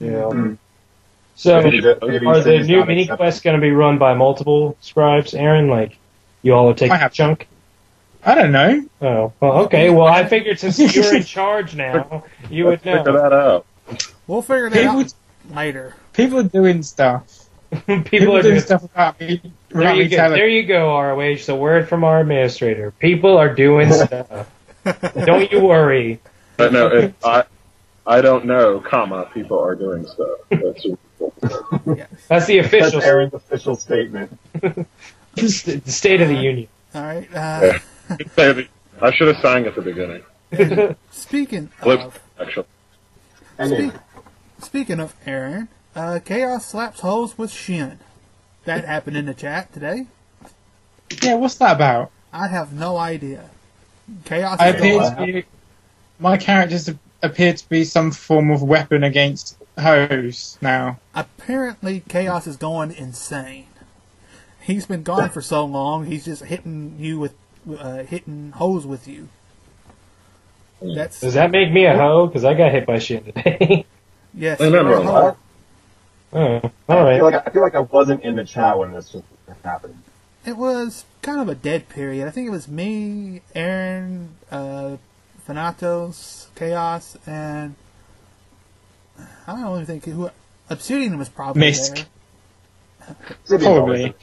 S2: Yeah. Mm-hmm. So, are the new mini quests going to be run by multiple scribes, Aaron? You all will take a chunk?
S5: I don't know.
S2: Oh, well, okay. Well, I figured since you're in charge now, you would know.
S4: Figure that out.
S1: We'll figure that out later.
S5: People are doing stuff.
S2: People are doing
S5: stuff about me.
S2: There you go, ROH. It's a word from our administrator. People are doing stuff. Don't you worry.
S4: But no, I don't know, people are doing stuff. That's
S2: That's the official.
S3: That's Aaron's official statement.
S2: The State of the Union.
S1: All right.
S4: I should have sang at the beginning.
S1: Speaking of Aaron, Chaos slaps holes with Shin. That happened in the chat today.
S5: Yeah, what's that about?
S1: I have no idea. Chaos.
S5: My characters appear to be some form of weapon against hoes now.
S1: Apparently, Chaos is going insane. He's been gone for so long. He's just hitting you with hitting hoes with you.
S2: Does that make me a hoe? Because I got hit by Shin today.
S1: Yes.
S2: Oh, all right.
S3: I feel like I wasn't in the chat when this just happened.
S1: It was kind of a dead period. I think it was me, Aaron, Thanatos, Chaos, and I don't even think who. Obsidian was probably
S5: Misk.
S1: there.
S5: Probably.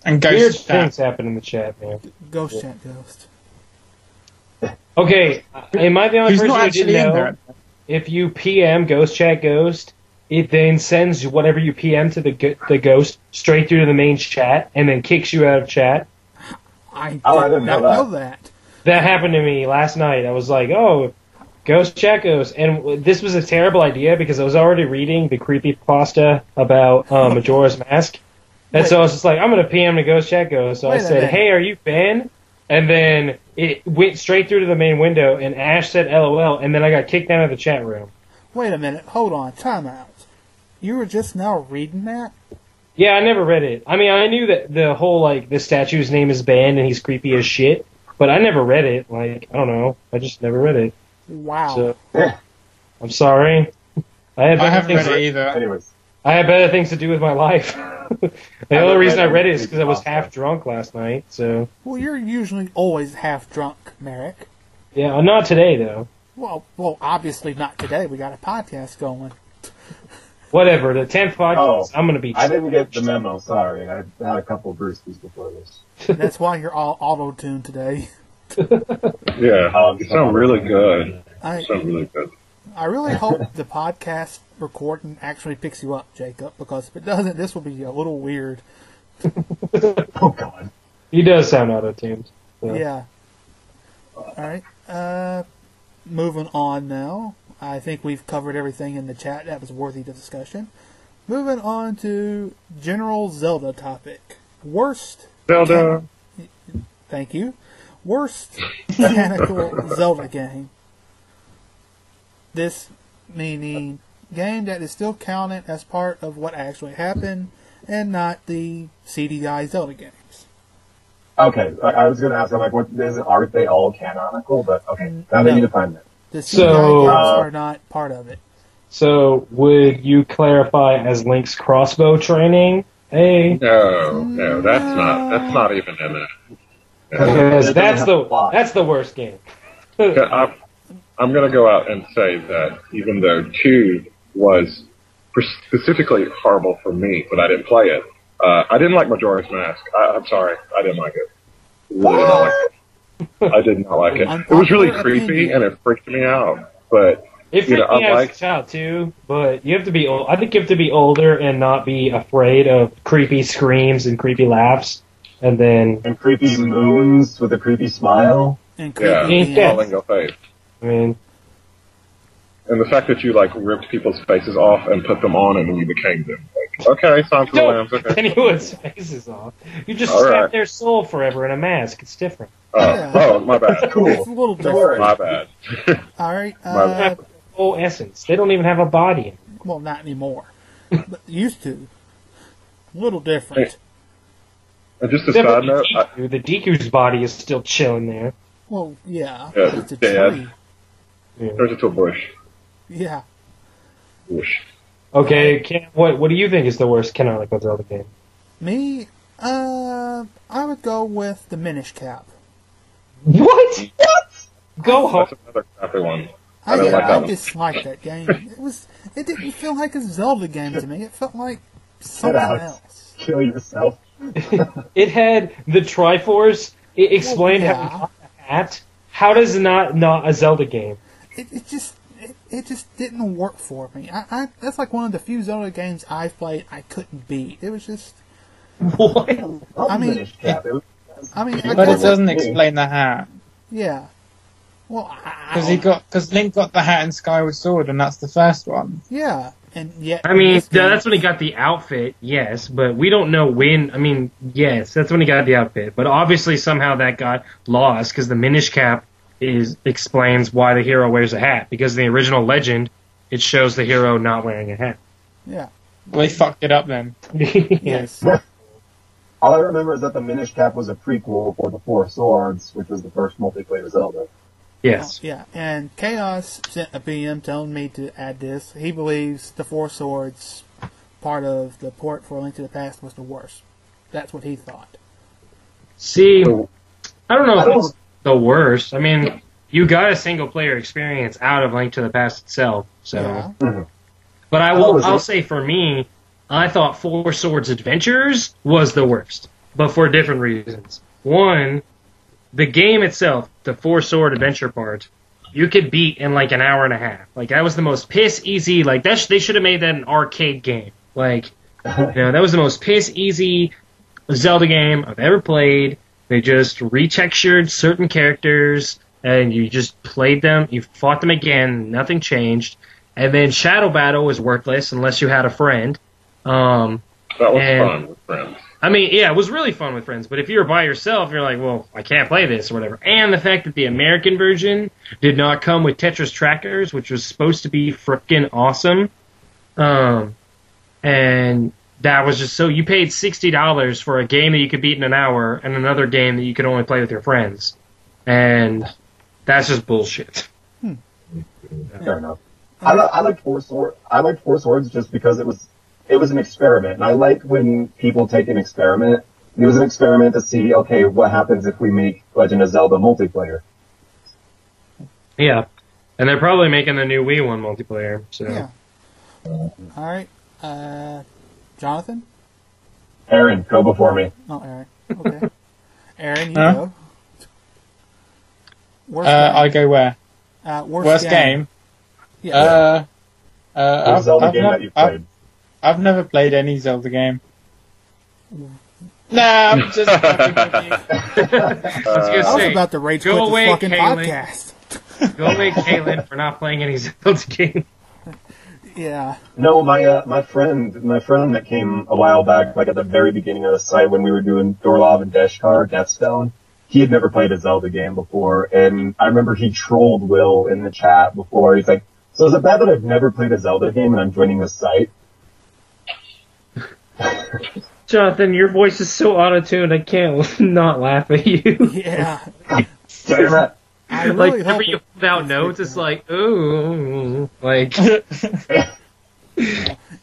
S5: And
S2: Weird
S5: Ghost
S2: things
S5: Chat.
S2: happen in the chat, man.
S1: Ghost chat ghost.
S2: Okay, am I the only
S5: Who's
S2: person
S5: not
S2: who
S5: actually
S2: didn't
S5: in
S2: know?
S5: there?
S2: If you PM Ghost Chat Ghost, it then sends whatever you PM to the ghost straight through to the main chat, and then kicks you out of chat.
S1: I
S3: didn't
S1: not
S3: know
S1: know that.
S2: That happened to me last night. I was like, oh, Ghost Chat Ghost. And this was a terrible idea because I was already reading the creepypasta about Majora's Mask. And so I was just like, I'm going to PM to Ghost Chat Ghost. So I said, hey, are you Ben? And then it went straight through to the main window, and Ash said LOL, and then I got kicked out of the chat room.
S1: Wait a minute. Hold on. Time out. You were just now reading that?
S2: Yeah, I never read it. I mean, I knew that the whole, like, the statue's name is Ben, and he's creepy as shit. But I never read it. Like, I don't know. I just never read it.
S1: Wow.
S2: So, I'm sorry. I
S5: haven't read it either.
S3: Anyways.
S2: I had better things to do with my life. The only reason I read it is because I was half drunk last night. So.
S1: Well, you're usually always half drunk, Merrick.
S2: Yeah, not today though.
S1: Well, obviously not today. We got a podcast going.
S2: Whatever. The 10th podcast, I'm gonna be.
S3: I didn't get the memo. Sorry, I had a couple of brewskis before this.
S1: That's why you're all auto-tuned today.
S4: Yeah, you sound really good. You sound really good.
S1: I really hope the podcast recording actually picks you up, Jacob, because if it doesn't, this will be a little weird.
S3: Oh, God.
S2: He does sound auto-tuned. So.
S1: Yeah. All right. Moving on now. I think we've covered everything in the chat that was worthy of discussion. Moving on to general Zelda topic. Worst.
S4: Zelda.
S1: Thank you. Worst mechanical Zelda game. This meaning game that is still counted as part of what actually happened and not the CDI Zelda games.
S3: Okay, I was going to ask, I'm like, aren't they all canonical? But okay, now they need to find that.
S1: The CDI games
S3: So-
S1: are not part of it.
S2: So, would you clarify as Link's crossbow training? Hey.
S4: No, that's not even in it.
S2: Because that's the worst game.
S4: I'm going to go out and say that even though 2 was specifically horrible for me, but I didn't play it, I didn't like Majora's Mask. I'm sorry, I didn't like it. Really did not like it. I did not like it. It was really creepy and it freaked me out. But
S2: It freaked me out as a child too, but you have to be old. I think you have to be older and not be afraid of creepy screams and creepy laughs, and
S3: creepy moons with a creepy smile.
S1: And creepy
S2: Yeah.
S4: falling your face.
S2: I mean,
S4: And the fact that you like ripped people's faces off and put them on and then you became them. Like, okay, Silence of the Lambs, okay.
S2: anyone's faces off. You just
S4: All
S2: slap
S4: right.
S2: their soul forever in a mask. It's different.
S4: Oh, my bad.
S3: Cool.
S1: It's a little different.
S4: My bad.
S1: All right.
S4: My bad.
S2: Whole essence. They don't even have a body.
S1: Well, not anymore. But used to. A little different.
S4: And just a
S2: Except
S4: side
S2: for
S4: note,
S2: the Deku's body is still chilling there.
S1: Well, yeah.
S4: Yeah,
S1: It's a
S4: dead.
S1: tree.
S4: turns into a bush.
S1: Yeah.
S4: Bush.
S2: Okay, what do you think is the worst canonical Zelda game?
S1: Me, I would go with the Minish Cap.
S2: What? Go home.
S4: That's another crappy one.
S1: I
S4: don't like that one.
S1: disliked that game. It didn't feel like a Zelda game to me. It felt like something
S3: Alex.
S1: else.
S3: Kill yourself.
S2: It had the Triforce. It explained
S1: Well,
S2: how
S1: yeah.
S2: you got the hat. How does it not a Zelda game?
S1: It just didn't work for me. I that's like one of the few Zelda games I've played I couldn't beat. It was just.
S2: What?
S1: I mean,
S3: Minish Cap.
S1: I mean, I
S5: But it
S1: guess
S5: doesn't explain the hat.
S1: Yeah. Well, I
S5: Because Link got the hat in Skyward Sword, and that's the first one.
S1: yeah, and yet
S2: I mean,
S1: this game-
S2: that's when he got the outfit, yes, but we don't know when. I mean, yes, that's when he got the outfit, but obviously somehow that got lost because the Minish Cap explains why the hero wears a hat, because in the original legend, it shows the hero not wearing a hat.
S1: Yeah.
S5: Well, they fucked it up then.
S1: Yes.
S3: All I remember is that the Minish Cap was a prequel for the Four Swords, which was the first multiplayer Zelda.
S2: Yes.
S1: Yeah, and Chaos sent a PM telling me to add this. He believes the Four Swords part of the port for Link to the Past was the worst. That's what he thought.
S2: See, I don't know if it's the worst. I mean, you got a single player experience out of Link to the Past itself, so.
S1: Yeah.
S2: But I'll say for me, I thought Four Swords Adventures was the worst. but for different reasons. One, the game itself, the four-sword adventure part, you could beat in like an hour and a half. Like, that was the most piss easy. Like, they should have made that an arcade game. Like, that was the most piss easy Zelda game I've ever played. They just retextured certain characters, and you just played them. You fought them again. Nothing changed. And then Shadow Battle was worthless unless you had a friend.
S4: That was fun with friends.
S2: I mean, yeah, it was really fun with friends, but if you were by yourself, you're like, well, I can't play this or whatever. And the fact that the American version did not come with Tetris trackers, which was supposed to be frickin' awesome. And that was just so, you paid $60 for a game that you could beat in an hour and another game that you could only play with your friends. And that's just bullshit.
S3: Fair enough. I liked Four Swords. I liked Four Swords just because it was an experiment, and I like when people take an experiment. It was an experiment to see, okay, what happens if we make Legend of Zelda multiplayer?
S2: Yeah, and they're probably making the new Wii one multiplayer. So,
S1: Yeah. All right. Jonathan?
S3: Aaron, go before me.
S1: Oh, Aaron. Okay. Aaron, you go. Worst
S5: I go where?
S1: worst
S5: game.
S1: Yeah.
S3: What Zelda game that you played?
S5: I've never played any Zelda game. Nah, I'm just fucking with you.
S1: I was about to rage quit this fucking podcast.
S2: Go away, Caitlin, for not playing any Zelda game.
S1: Yeah.
S3: No, my friend that came a while back, like at the very beginning of the site when we were doing Dorlov and Deshkar, Deathstone, he had never played a Zelda game before, and I remember he trolled Will in the chat before. He's like, so is it bad that I've never played a Zelda game and I'm joining this site?
S2: Jonathan, your voice is so out-of-tune, I can't not laugh at you.
S1: Yeah.
S3: Damn it.
S1: I really
S2: Like,
S1: hope
S2: whenever you hold out notes, it's like, ooh, like...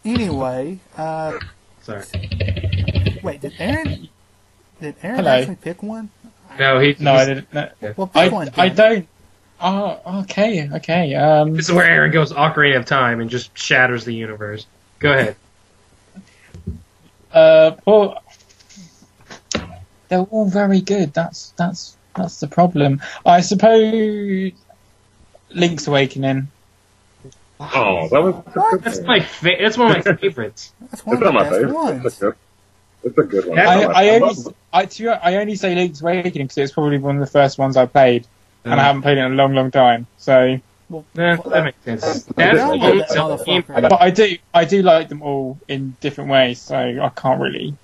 S1: Anyway,
S2: Sorry.
S1: wait, did Aaron
S5: Hello.
S1: actually pick one?
S2: No,
S5: I didn't. No.
S1: Well, pick one.
S5: I
S1: Dan.
S5: don't. Oh, okay.
S2: This is where Aaron goes Ocarina of Time and just shatters the universe. Go ahead.
S5: Well, they're all very good. That's the problem. I suppose Link's Awakening.
S4: Oh, that was
S2: That's that's one of my favorites.
S1: That's one
S4: It's
S1: of
S4: not
S1: the
S4: my
S1: best
S4: favorite.
S1: ones.
S4: It's a good one.
S5: I only say Link's Awakening because it's probably one of the first ones I played, and I haven't played it in a long, long time. So,
S1: Well,
S2: That makes sense. That's
S1: Yeah,
S2: one
S1: that
S2: Zelda game.
S1: motherfucker.
S5: but I do like them all in different ways. So I can't really.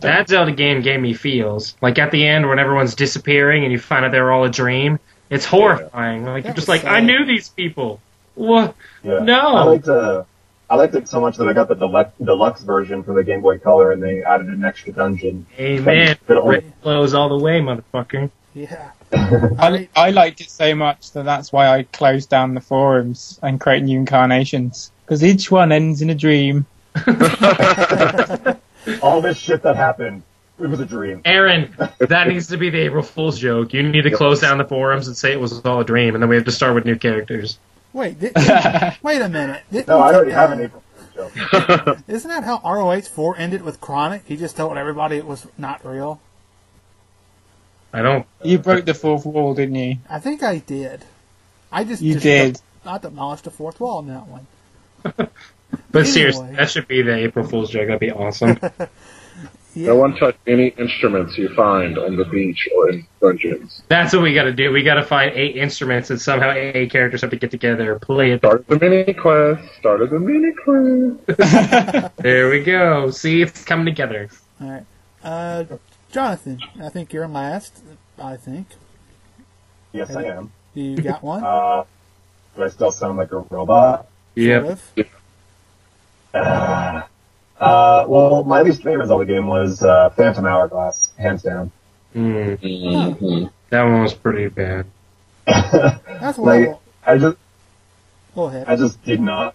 S2: That Zelda game gave me feels. Like at the end when everyone's disappearing and you find out they're all a dream. It's horrifying. Like
S1: That
S2: you're just
S1: was
S2: like, I
S1: sad.
S2: knew these people. What?
S3: Yeah.
S2: No.
S3: I liked it so much that I got the deluxe version for the Game Boy Color, and they added an extra dungeon.
S2: Amen.
S3: But only-
S2: Red flows all the way, motherfucker.
S1: Yeah.
S5: I liked it so much that that's why I closed down the forums and create new incarnations because each one ends in a dream.
S3: All this shit that happened, it was a dream.
S2: Aaron, that needs to be the April Fool's joke. You need to close down the forums and say it was all a dream, and then we have to start with new characters.
S1: Wait, wait a minute.
S3: No, I already have an April Fool's joke.
S1: Isn't that how ROH 4 ended with Chronic? He just told everybody it was not real.
S2: I don't.
S5: You broke the fourth wall, didn't you?
S1: I think I did. I just
S5: You did.
S1: Not demolished the fourth wall in that one.
S2: But
S1: Anyway.
S2: seriously, that should be the April Fool's joke. That'd be awesome.
S1: Yeah.
S4: No one touch any instruments you find on the beach or in dungeons.
S2: That's what we gotta do. We gotta find 8 instruments and somehow 8 characters have to get together, play it.
S4: Started the mini quest. Started the mini quest.
S2: There we go. See, it's coming together.
S1: All right. Jonathan, I think you're last. I think.
S3: Yes, I am.
S1: You got one?
S3: Do I still sound like a robot?
S1: Sort of.
S3: Well, my least favorite Zelda game was Phantom Hourglass, hands down.
S4: Mm-hmm.
S2: That one was pretty bad.
S1: That's what
S3: Like,
S1: Go ahead.
S3: I just did not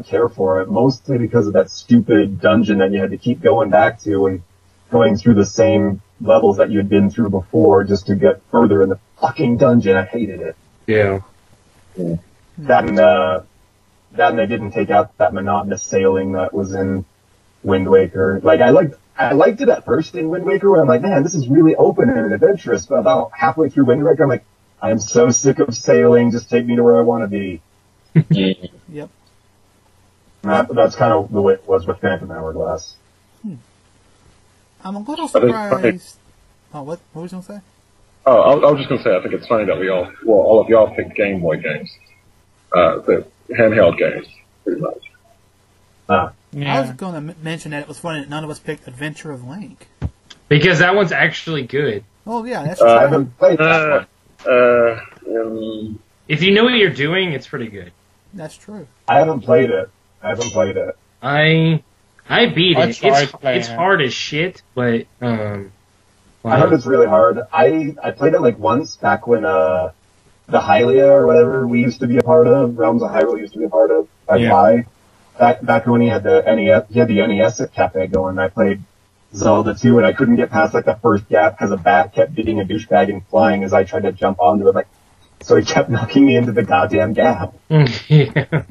S3: care for it, mostly because of that stupid dungeon that you had to keep going back to and going through the same levels that you had been through before just to get further in the fucking dungeon. I hated it.
S2: Yeah.
S3: That and they didn't take out that monotonous sailing that was in Wind Waker. Like, I liked it at first in Wind Waker, where I'm like, man, this is really open and adventurous. But about halfway through Wind Waker, I'm like, I'm so sick of sailing. Just take me to where I want to be.
S1: Yep.
S3: That's kind of the way it was with Phantom Hourglass.
S1: I'm a little surprised. Oh, what was you gonna say?
S4: Oh, I was just gonna say, I think it's funny that all of y'all picked Game Boy games, the handheld games, pretty much.
S1: I was gonna mention that it was funny that none of us picked Adventure of Link.
S2: Because that one's actually good.
S1: Oh yeah, that's true.
S3: I haven't played that one.
S2: If you know what you're doing, it's pretty good.
S1: That's true.
S3: I haven't played it.
S2: I beat it. It's hard as shit, but
S3: I heard it's really hard. I played it like once back when the Hylia or whatever we used to be a part of, Realms of Hyrule used to be a part of. Back when he had the NES at Cafe going. I played Zelda 2 and I couldn't get past like the first gap because a bat kept beating a douchebag and flying as I tried to jump onto it. Like, so he kept knocking me into the goddamn gap.
S2: Yeah.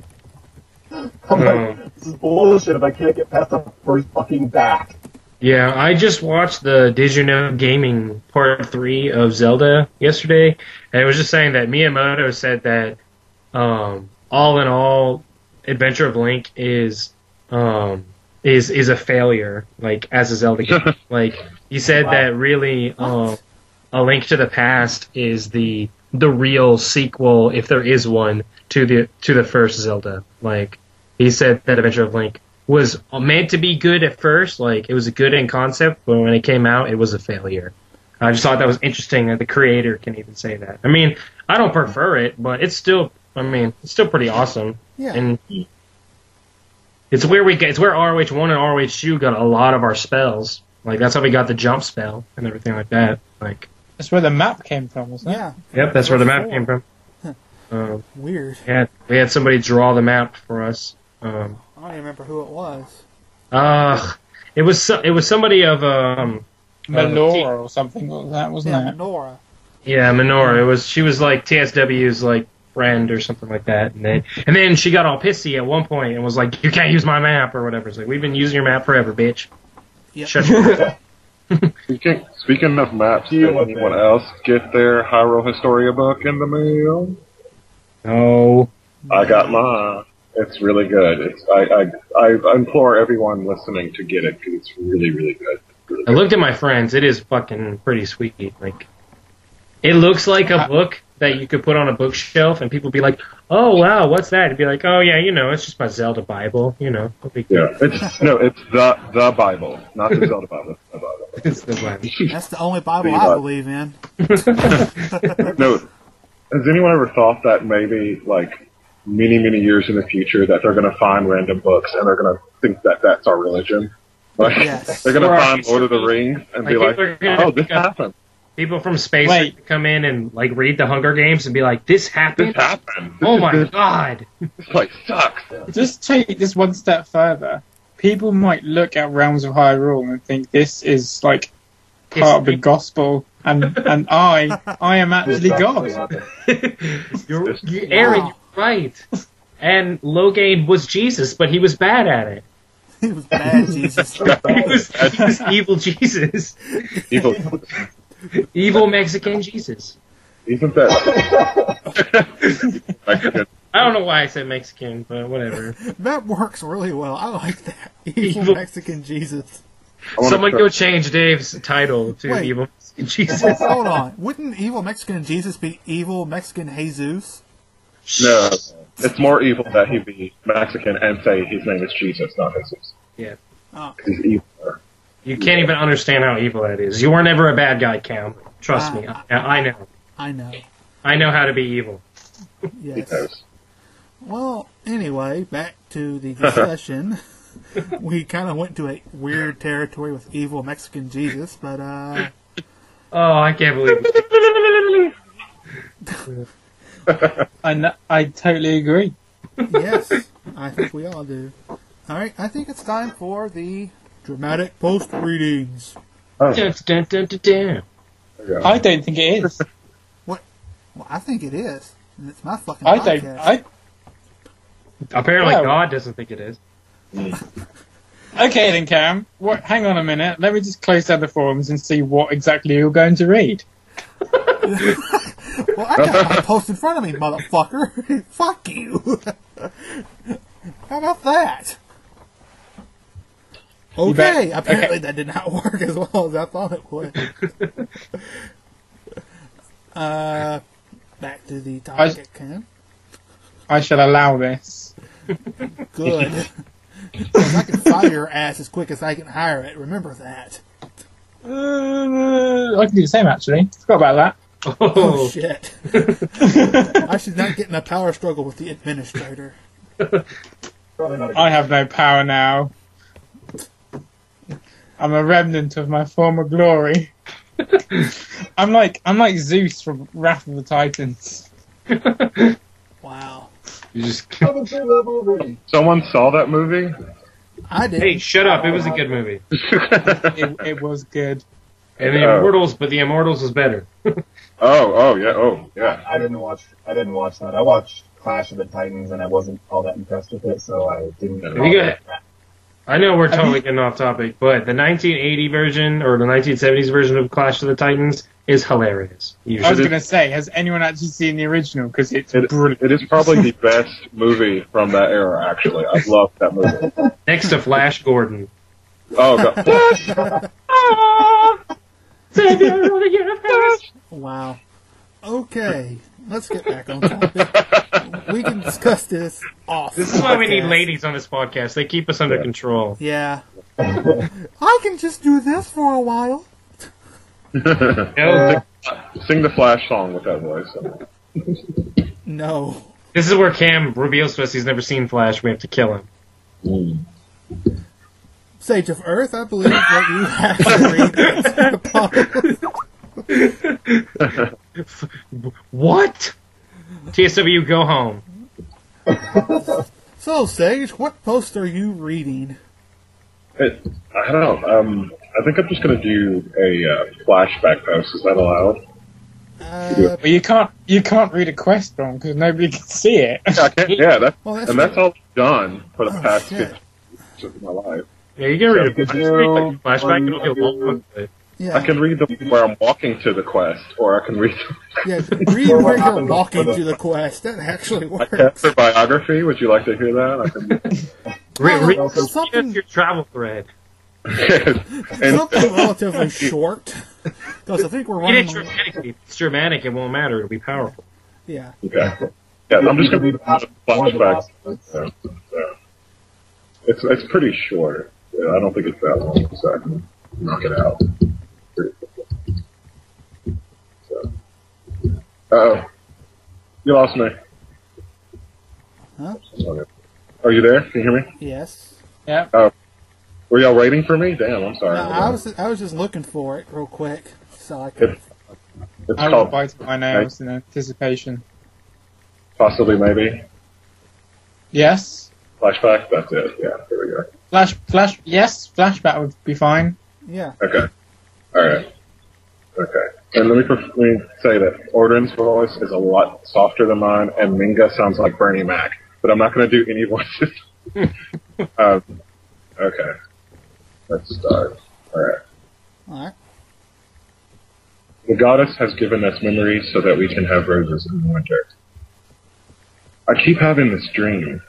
S3: I'm like, this is bullshit if I can't get past the first fucking back.
S2: Yeah, I just watched the Did You Know Gaming Part 3 of Zelda yesterday, and it was just saying that Miyamoto said that all in all, Adventure of Link is a failure, like, as a Zelda game. Like, he said that really A Link to the Past is the real sequel, if there is one, to the first Zelda. Like, he said that Adventure of Link was meant to be good at first, like, it was a good in concept, but when it came out, it was a failure. I just thought that was interesting that the creator can even say that. I mean, I don't prefer it, but it's still pretty awesome.
S1: Yeah.
S2: And it's where ROH1 and ROH2 got a lot of our spells. Like, that's how we got the jump spell and everything like that. Like,
S5: that's where the map came from, wasn't it?
S1: Yeah.
S2: Yep, that's where the map came from.
S1: Weird.
S2: We had somebody draw the map for us.
S1: I don't even remember who it was.
S2: It was somebody of
S5: Melora or something like that, wasn't it?
S1: Nora.
S2: Yeah, Minora. She was like TSW's like friend or something like that, and then she got all pissy at one point and was like, "You can't use my map" or whatever. It's like, we've been using your map forever, bitch.
S1: Yep.
S2: Shut your
S4: Speaking of maps, did anyone else get their Hyrule Historia book in the mail?
S2: No.
S4: I got mine. It's really good. I implore everyone listening to get it because it's really, really good.
S2: I looked at my friends. It is fucking pretty sweet. Like, it looks like a book that you could put on a bookshelf, and people be like, "Oh wow, what's that?" It'd be like, "Oh yeah, it's just my Zelda Bible, no big deal."
S4: Yeah, it's the Bible, not the Zelda Bible. The Bible.
S2: It's the Bible.
S1: That's the only Bible I believe in.
S4: No, has anyone ever thought that maybe like many, many years in the future that they're going to find random books and they're going to think that that's our religion? Like,
S1: yes.
S4: They're going to find Lord of the Rings and be like, "Oh, this happened."
S2: People from space come in and like read the Hunger Games and be like, "This happened."
S4: This happened.
S2: Oh my god!
S4: This place sucks.
S5: Just take this one step further. People might look at Realms of Hyrule and think this is like part of the gospel, and I am actually God.
S2: Aaron, you're right. And Logain was Jesus, but he was bad at it.
S1: He was bad Jesus.
S2: He was evil Jesus. Evil Mexican Jesus.
S4: Isn't that?
S2: I don't know why I said Mexican, but whatever.
S1: That works really well. I like that. Evil Mexican Jesus.
S2: Someone go change Dave's title to Evil Mexican Jesus.
S1: Hold on. Wouldn't Evil Mexican Jesus be Evil Mexican Jesus?
S4: No. It's more evil that he be Mexican and say his name is Jesus, not Jesus.
S2: Yeah.
S1: Oh.
S4: He's evil.
S2: You can't even understand how evil that is. You were never a bad guy, Cam. Trust me. I know.
S1: I know.
S2: I know how to be evil.
S1: Yes. Well, anyway, back to the discussion. We kind of went to a weird territory with Evil Mexican Jesus, but
S2: Oh, I can't believe it.
S5: I totally agree.
S1: Yes, I think we all do. Alright, I think it's time for the dramatic post readings.
S2: Dun, dun, dun, dun, dun.
S5: I don't think it is.
S1: What? Well, I think it is. And it's my fucking podcast.
S2: Apparently God doesn't think it is.
S5: Okay then, Cam. Hang on a minute. Let me just close down the forums and see what exactly you're going to read.
S1: Well, I got my post in front of me, motherfucker. Fuck you. How about that? Okay, apparently that did not work as well as I thought it would. Back to the topic, Cam.
S5: I shall allow this.
S1: Good. Because I can fire your ass as quick as I can hire it. Remember that.
S5: I can do the same, actually. Forgot about that.
S1: Oh shit. I should not get in a power struggle with the administrator.
S5: I have no power now. I'm a remnant of my former glory. I'm like Zeus from Wrath of the Titans.
S1: Wow.
S2: You just
S4: Someone saw that movie?
S1: I did.
S2: hey, shut up! It was a good movie.
S5: It was good.
S2: And the Immortals, but the Immortals was better.
S4: Oh, yeah.
S3: I didn't watch that. I watched Clash of the Titans, and I wasn't all that impressed with it, so I didn't.
S2: I know we're totally getting off topic, but the 1980 version or the 1970s version of Clash of the Titans is hilarious.
S5: I was going to say, has anyone actually seen the original? Because it's brilliant.
S4: It is probably the best movie from that era, actually. I love that movie.
S2: Next to Flash Gordon.
S4: Oh, God.
S2: Savior of the universe.
S1: Wow. Okay, let's get back on topic. We can discuss this off.
S2: This is why we need
S1: podcast.
S2: ladies on this podcast. They keep us under control.
S1: Yeah. I can just do this for a while.
S2: No,
S4: Sing the Flash song with that voice.
S1: No.
S2: this is where Cam reveals to us he's never seen Flash. We have to kill him.
S1: Sage of Earth, I believe that you have to read.
S2: What? TSW, go home.
S1: So, Sage, what post are you reading?
S4: I don't know. I think I'm just going to do a flashback post. Is that allowed?
S5: But you can't read a quest wrong because nobody can see it.
S4: Yeah, I can't, yeah,
S1: that's
S4: that's all I've done for the past
S1: shit.
S4: 50 years of my life.
S2: Yeah, you can read
S3: could
S2: a
S3: you-
S2: flashback. It'll be a long one.
S1: Yeah.
S4: I can read them where I'm walking to the quest, or I can read
S1: Yeah, read where you're walking to the quest. That actually
S4: my
S1: works.
S4: character biography. Would you like to hear that? I can
S2: Read
S1: something-
S2: your travel thread.
S4: and
S1: Something relatively short. Because I think we're
S2: Read it
S1: running...
S2: dramatically. If it's dramatic, it won't matter. It'll be powerful.
S1: Yeah.
S4: okay. Yeah, I'm just going to read a flashback. It's pretty short. I don't think it's that long, so I can knock it out. So. Uh-oh. You lost me.
S1: Huh?
S4: Are you there? Can you hear me?
S1: Yes.
S5: Yeah.
S4: Were y'all waiting for me? Damn, I'm sorry.
S1: No, I was just looking for it real quick so I could...
S4: It's
S5: I will
S4: called
S5: bite my nails in anticipation.
S4: Possibly Maybe.
S5: Yes.
S4: Flashback? That's it. Yeah, there we go.
S5: Flash. Yes, flashback would be fine.
S1: Yeah.
S4: Okay. Alright. Okay. And let me say that Ordrin's voice is a lot softer than mine, and Minga sounds like Bernie Mac. But I'm not going to do any voices. Okay. Let's start. Alright.
S1: Alright.
S4: The goddess has given us memories so that we can have roses in the winter. I keep having this dream.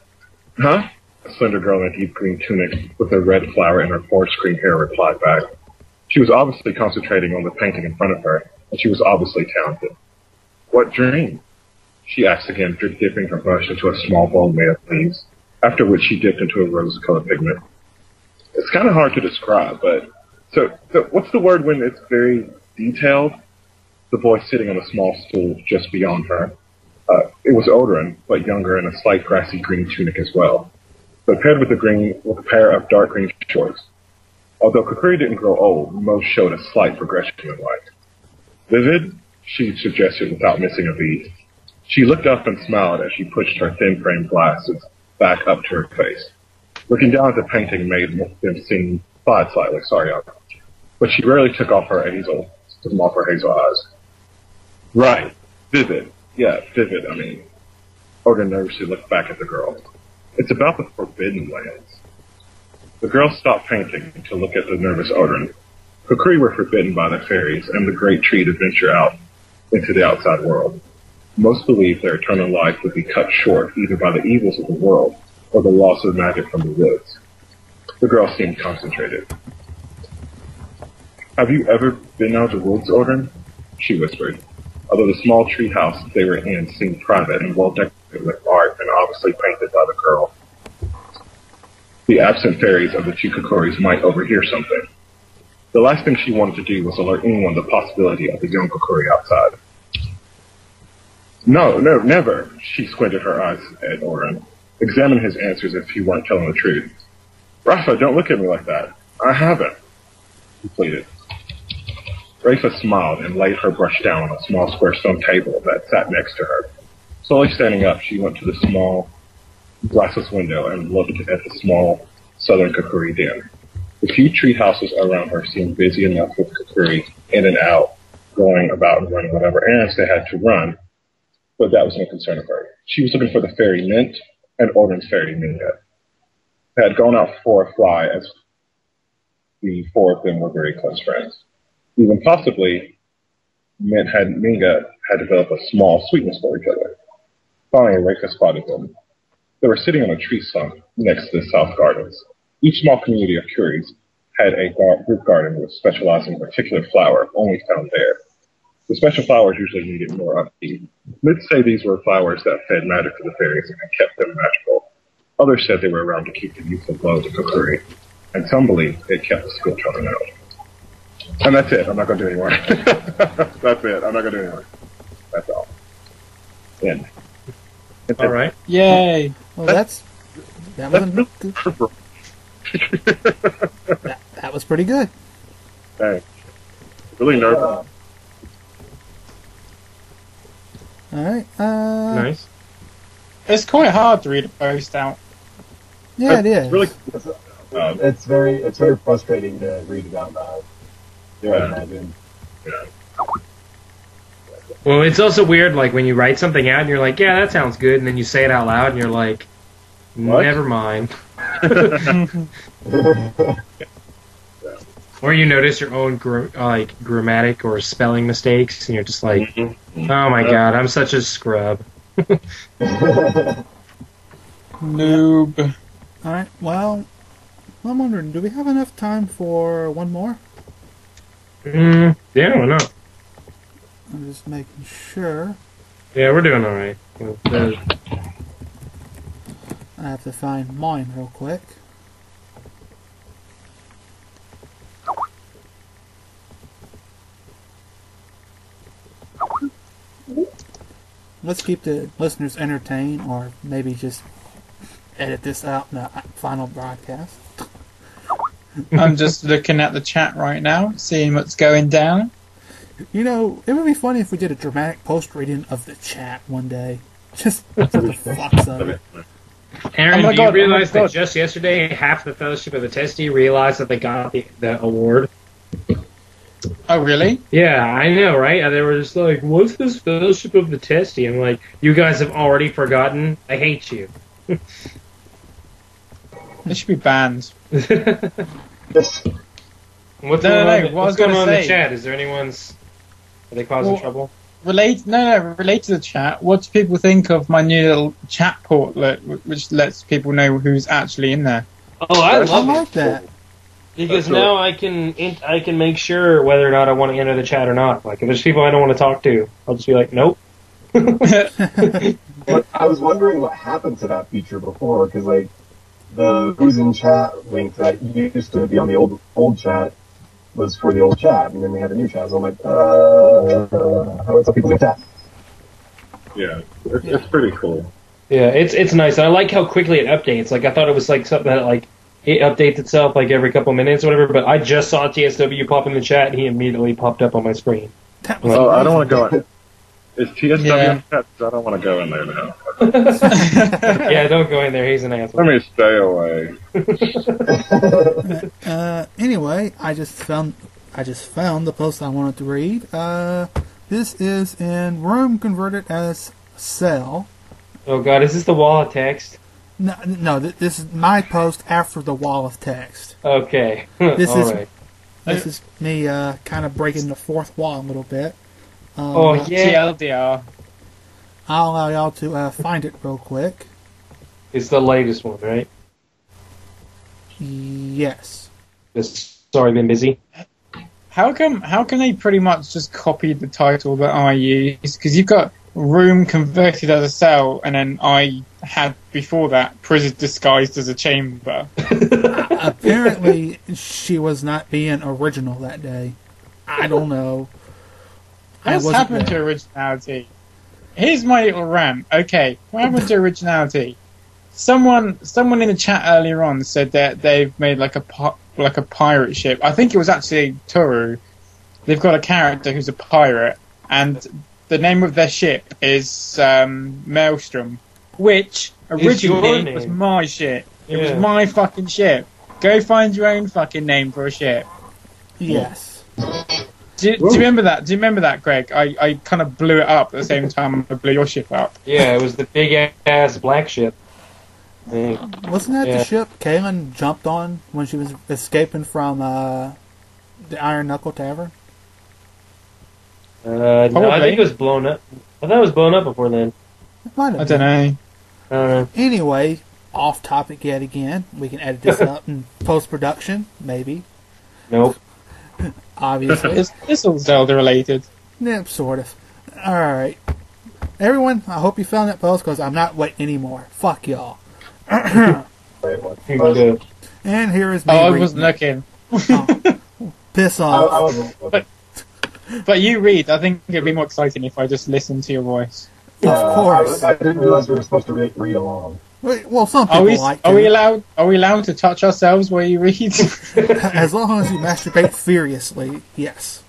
S4: Huh? A slender girl in a deep green tunic with a red flower in her forest green hair replied back. She was obviously concentrating on the painting in front of her, and she was obviously talented. What dream? She asked again, dipping her brush into a small bowl made of leaves, after which she dipped into a rose-colored pigment. It's kind of hard to describe, but... So what's the word when it's very detailed? The boy sitting on a small stool just beyond her. It was Odrin, but younger, in a slight grassy green tunic as well, but paired with a pair of dark green shorts. Although Kukuri didn't grow old, most showed a slight progression in life. Vivid? She suggested without missing a beat. She looked up and smiled as she pushed her thin-framed glasses back up to her face. Looking down at the painting made them seem slide slightly, but she rarely took off her hazel eyes. Right. Vivid. Yeah, vivid, I mean. Odin nervously looked back at the girl. It's about the Forbidden Lands. The girl stopped painting to look at the nervous Odin. Kukuri were forbidden by the fairies and the great tree to venture out into the outside world. Most believed their eternal life would be cut short either by the evils of the world or the loss of magic from the woods. The girl seemed concentrated. Have you ever been out of the woods, Odin? She whispered, although the small tree house they were in seemed private and well decorated with art and obviously painted by the girl. The absent fairies of the two Kukuris might overhear something. The last thing she wanted to do was alert anyone the possibility of the young Kukuri outside. No, never, she squinted her eyes at Oren. Examine his answers if he weren't telling the truth. Rafa, don't look at me like that. I haven't, he pleaded. Rafa smiled and laid her brush down on a small square stone table that sat next to her. Slowly standing up, she went to the small glassless window and looked at the small southern Kukuri den. The few tree houses around her seemed busy enough with Kukuri in and out, going about and running whatever errands they had to run, but that was no concern of her. She was looking for the fairy Mint and Odin's fairy Minga. They had gone out for a fly as the four of them were very close friends. Even possibly, Mint and Minga had developed a small sweetness for each other. Finally, Reika spotted them. They were sitting on a tree stump next to the south gardens. Each small community of Curies had a group garden which specialized in a particular flower only found there. The special flowers usually needed more upkeep. Mid say these were flowers that fed magic to the fairies and kept them magical. Others said they were around to keep the youthful glow of the Kukuri, and some believed they kept the school children out. And that's it. I'm not going to do any more. That's it. I'm not going to do any more. That's all. End.
S2: All right.
S5: Yay!
S1: Well, that was pretty good.
S4: Thanks. Really nervous.
S1: All right.
S2: Nice.
S5: It's quite hard to read a post out.
S1: Yeah, it is.
S4: Really,
S3: It's very frustrating to read it out loud. I imagine.
S4: yeah.
S2: Well, it's also weird, like, when you write something out and you're like, yeah, that sounds good, and then you say it out loud and you're like,
S4: What?
S2: never mind. Or you notice your own grammatic or spelling mistakes, and you're just like, oh my god, I'm such a scrub.
S5: Noob.
S1: All right. Well, I'm wondering, do we have enough time for one more?
S2: Yeah, why not?
S1: I'm just making sure.
S2: Yeah, we're doing alright.
S1: I have to find mine real quick. Let's keep the listeners entertained, or maybe just edit this out in the final broadcast.
S5: I'm just looking at the chat right now, seeing what's going down.
S1: You know, it would be funny if we did a dramatic post-reading of the chat one day. Just for the fucks of it.
S2: Aaron,
S5: Oh my
S2: do
S5: God,
S2: you realize
S5: oh my
S2: that
S5: God.
S2: just yesterday, half the Fellowship of the Testy realized that they got the award?
S5: Oh, really?
S2: Yeah, I know, right? They were just like, what's this Fellowship of the Testy? I'm like, you guys have already forgotten. I hate you.
S5: They should be banned.
S2: What's
S5: No,
S2: going on,
S5: what I was
S2: what's going
S5: gonna
S2: on in the
S5: say-
S2: chat? Is there anyone's... Are they causing
S5: Well,
S2: trouble?
S5: Relate to the chat. What do people think of my new little chat portlet, which lets people know who's actually in there?
S2: Oh, I
S1: I
S2: love
S1: like
S2: it.
S1: that.
S2: Because
S4: That's
S2: now I can make sure whether or not I want to enter the chat or not. Like, if there's people I don't want to talk to, I'll just be like, nope.
S3: But I was wondering what happened to that feature before, because like the who's in chat link that used to be on the old chat was for the old chat, and then we had a new chat. So I'm like, how is people in chat?
S4: Yeah, it's pretty cool.
S2: Yeah, it's nice. And I like how quickly it updates. Like, I thought it was like something that, like, it updates itself like every couple minutes or whatever, but I just saw TSW pop in the chat and he immediately popped up on my screen.
S1: That was
S4: Oh, I don't want
S1: amazing.
S4: to go in. Is TSW
S5: Yeah.
S4: in chat? I don't want to go in there now.
S2: Yeah, don't go in there. He's an asshole.
S4: Let me stay away.
S1: Anyway, I just found the post I wanted to read. This is in room converted as cell.
S2: Oh god, is this the wall of text?
S1: No, this is my post after the wall of text.
S2: Okay.
S1: This
S2: All
S1: is
S2: right.
S1: this is me kind of breaking the fourth wall a little bit.
S2: Oh, yeah.
S5: TLDR.
S1: I'll allow y'all to find it real quick.
S2: It's the latest one, right?
S1: Yes.
S2: Sorry, been busy.
S5: How can they pretty much just copy the title that I used? Because you've got room converted as a cell, and then I had before that prison disguised as a chamber.
S1: Apparently, she was not being original that day. I don't know.
S5: What's happened to originality? Here's my little rant. Okay, what happened to originality? Someone in the chat earlier on said that they've made like a pirate ship. I think it was actually Toru. They've got a character who's a pirate, and the name of their ship is Maelstrom, which originally was my ship. It was my fucking ship. Go find your own fucking name for a ship.
S1: Yes.
S5: Do you remember that? Do you remember that, Greg? I kind of blew it up at the same time I blew your ship up.
S2: Yeah, it was the big ass black ship.
S1: Wasn't that the ship Kaylin jumped on when she was escaping from the Iron Knuckle Tavern?
S2: No, I think it was blown up. I thought it was blown up before then.
S5: I don't know.
S2: I don't know.
S1: Anyway, off topic yet again. We can edit this up in post-production, maybe.
S2: Nope.
S1: Obviously.
S5: It's all Zelda related.
S1: Yeah, sort of. Alright. Everyone, I hope you found that post, because I'm not waiting anymore. Fuck y'all.
S3: Wait, what?
S1: And here is me.
S5: I wasn't looking.
S1: Piss off.
S5: But you read. I think it'd be more exciting if I just listened to your voice.
S1: Of course.
S3: I didn't realize we were supposed to read along.
S1: Well, some people like to.
S5: Are we allowed to touch ourselves while you read?
S1: As long as you masturbate furiously, yes.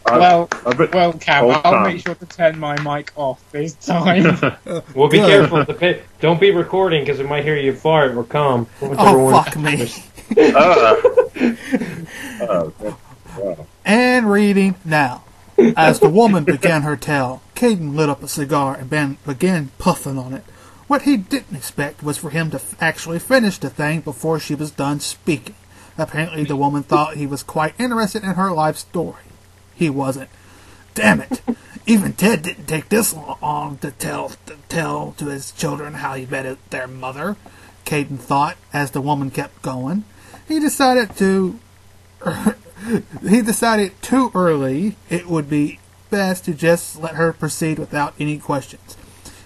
S5: Well, Cam, I'll make sure to turn my mic off this time.
S2: Well, be careful. Don't be recording, because we might hear you fart or come.
S1: Fuck me. And reading now. As the woman began her tale, Caden lit up a cigar and began puffing on it. What he didn't expect was for him to actually finish the thing before she was done speaking. Apparently the woman thought he was quite interested in her life story. He wasn't. Damn it. Even Ted didn't take this long to tell to his children how he met their mother, Caden thought as the woman kept going. He decided too early it would be best to just let her proceed without any questions.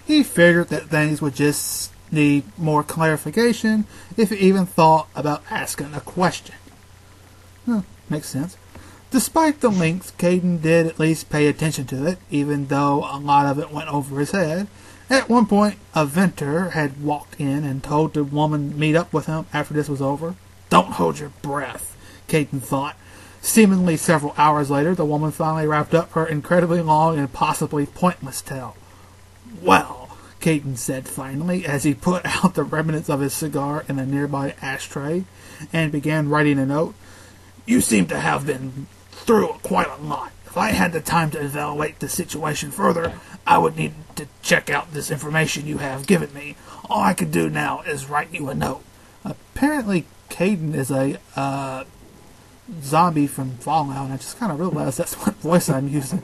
S1: He figured that things would just need more clarification if he even thought about asking a question. Makes sense. Despite the length, Caden did at least pay attention to it, even though a lot of it went over his head. At one point, a venter had walked in and told the woman meet up with him after this was over. Don't hold your breath, Caden thought. Seemingly several hours later, the woman finally wrapped up her incredibly long and possibly pointless tale. Well, Caden said finally, as he put out the remnants of his cigar in a nearby ashtray and began writing a note, you seem to have been through quite a lot. If I had the time to evaluate the situation further, I would need to check out this information you have given me. All I could do now is write you a note. Apparently, Caden is a zombie from Fallout, and I just kind of realized that's what voice I'm using.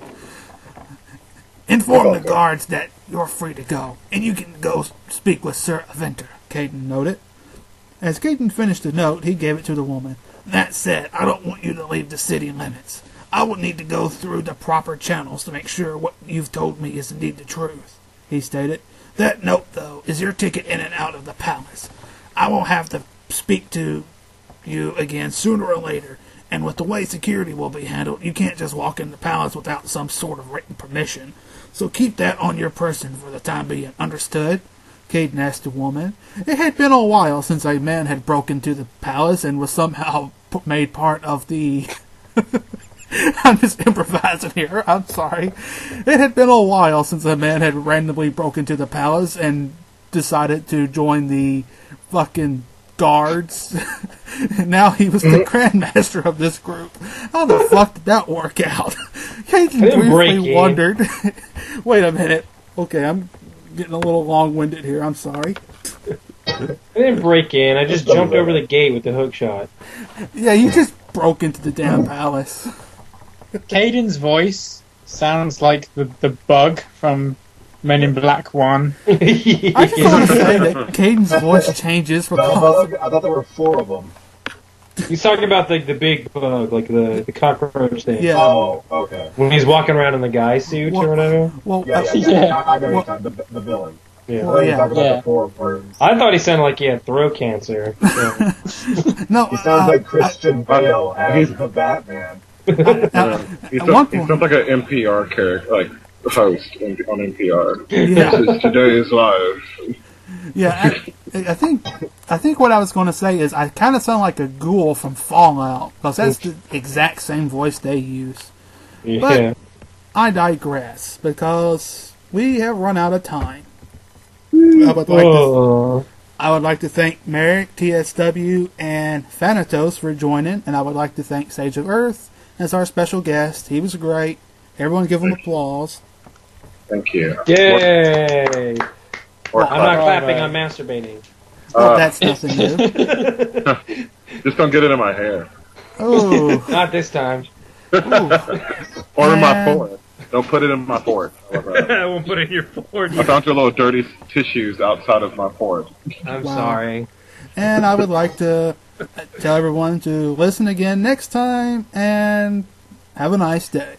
S1: Inform the guards that you're free to go, and you can go speak with Sir Aventer, Caden noted. As Caden finished the note, he gave it to the woman. That said, I don't want you to leave the city limits. I will need to go through the proper channels to make sure what you've told me is indeed the truth, he stated. That note, though, is your ticket in and out of the palace. I will have to speak to you again sooner or later, and with the way security will be handled, you can't just walk in the palace without some sort of written permission. So keep that on your person for the time being. Understood? Caden asked the woman. It had been a while since a man had broken into the palace and was somehow made part of the... I'm just improvising here. I'm sorry. It had been a while since a man had randomly broken into the palace and decided to join the fucking guards. Now he was the grandmaster of this group. How the fuck did that work out? Caden briefly wondered. Wait a minute. Okay, I'm getting a little long-winded here. I'm sorry.
S2: I didn't break in. I just jumped over the gate with the hook shot.
S1: Yeah, you just broke into the damn palace.
S5: Caden's voice sounds like the bug from Men in Black 1.
S1: I just want to say that Caden's voice changes because...
S3: I thought there were 4 of them.
S2: He's talking about the big bug, like the cockroach thing.
S1: Yeah.
S3: Oh, okay.
S2: When he's walking around in the guy suit or whatever.
S1: Well,
S3: Yeah. I know you're talking the villain.
S2: Yeah.
S1: Well,
S3: You're talking
S1: yeah.
S3: about the 4 worms.
S2: I thought he sounded like he had throat cancer. Yeah.
S1: No,
S3: He sounds like Christian Bale as the Batman.
S4: He
S1: at one
S4: sounds
S1: point,
S4: like an NPR character, like host on NPR.
S1: yeah,
S4: This is today's live.
S1: yeah. I think what I was going to say is I kind of sound like a ghoul from Fallout because that's the exact same voice they use.
S2: Yeah.
S1: But I digress because we have run out of time. I would like to thank Merrick, TSW, and Thanatos for joining, and I would like to thank Sage of Earth as our special guest. He was great. Everyone give him applause.
S4: Thank you.
S2: Yay!
S4: Or
S2: I'm not clapping, I'm masturbating.
S1: Well, that's nothing new.
S4: Just don't get it in my hair.
S1: Oh,
S2: Not this time.
S4: Or in my forehead. Don't put it in my forehead.
S2: I won't put it in your forehead.
S4: I found your little dirty tissues outside of my forehead.
S2: I'm
S1: Wow.
S2: sorry.
S1: and I would like to tell everyone to listen again next time and have a nice day.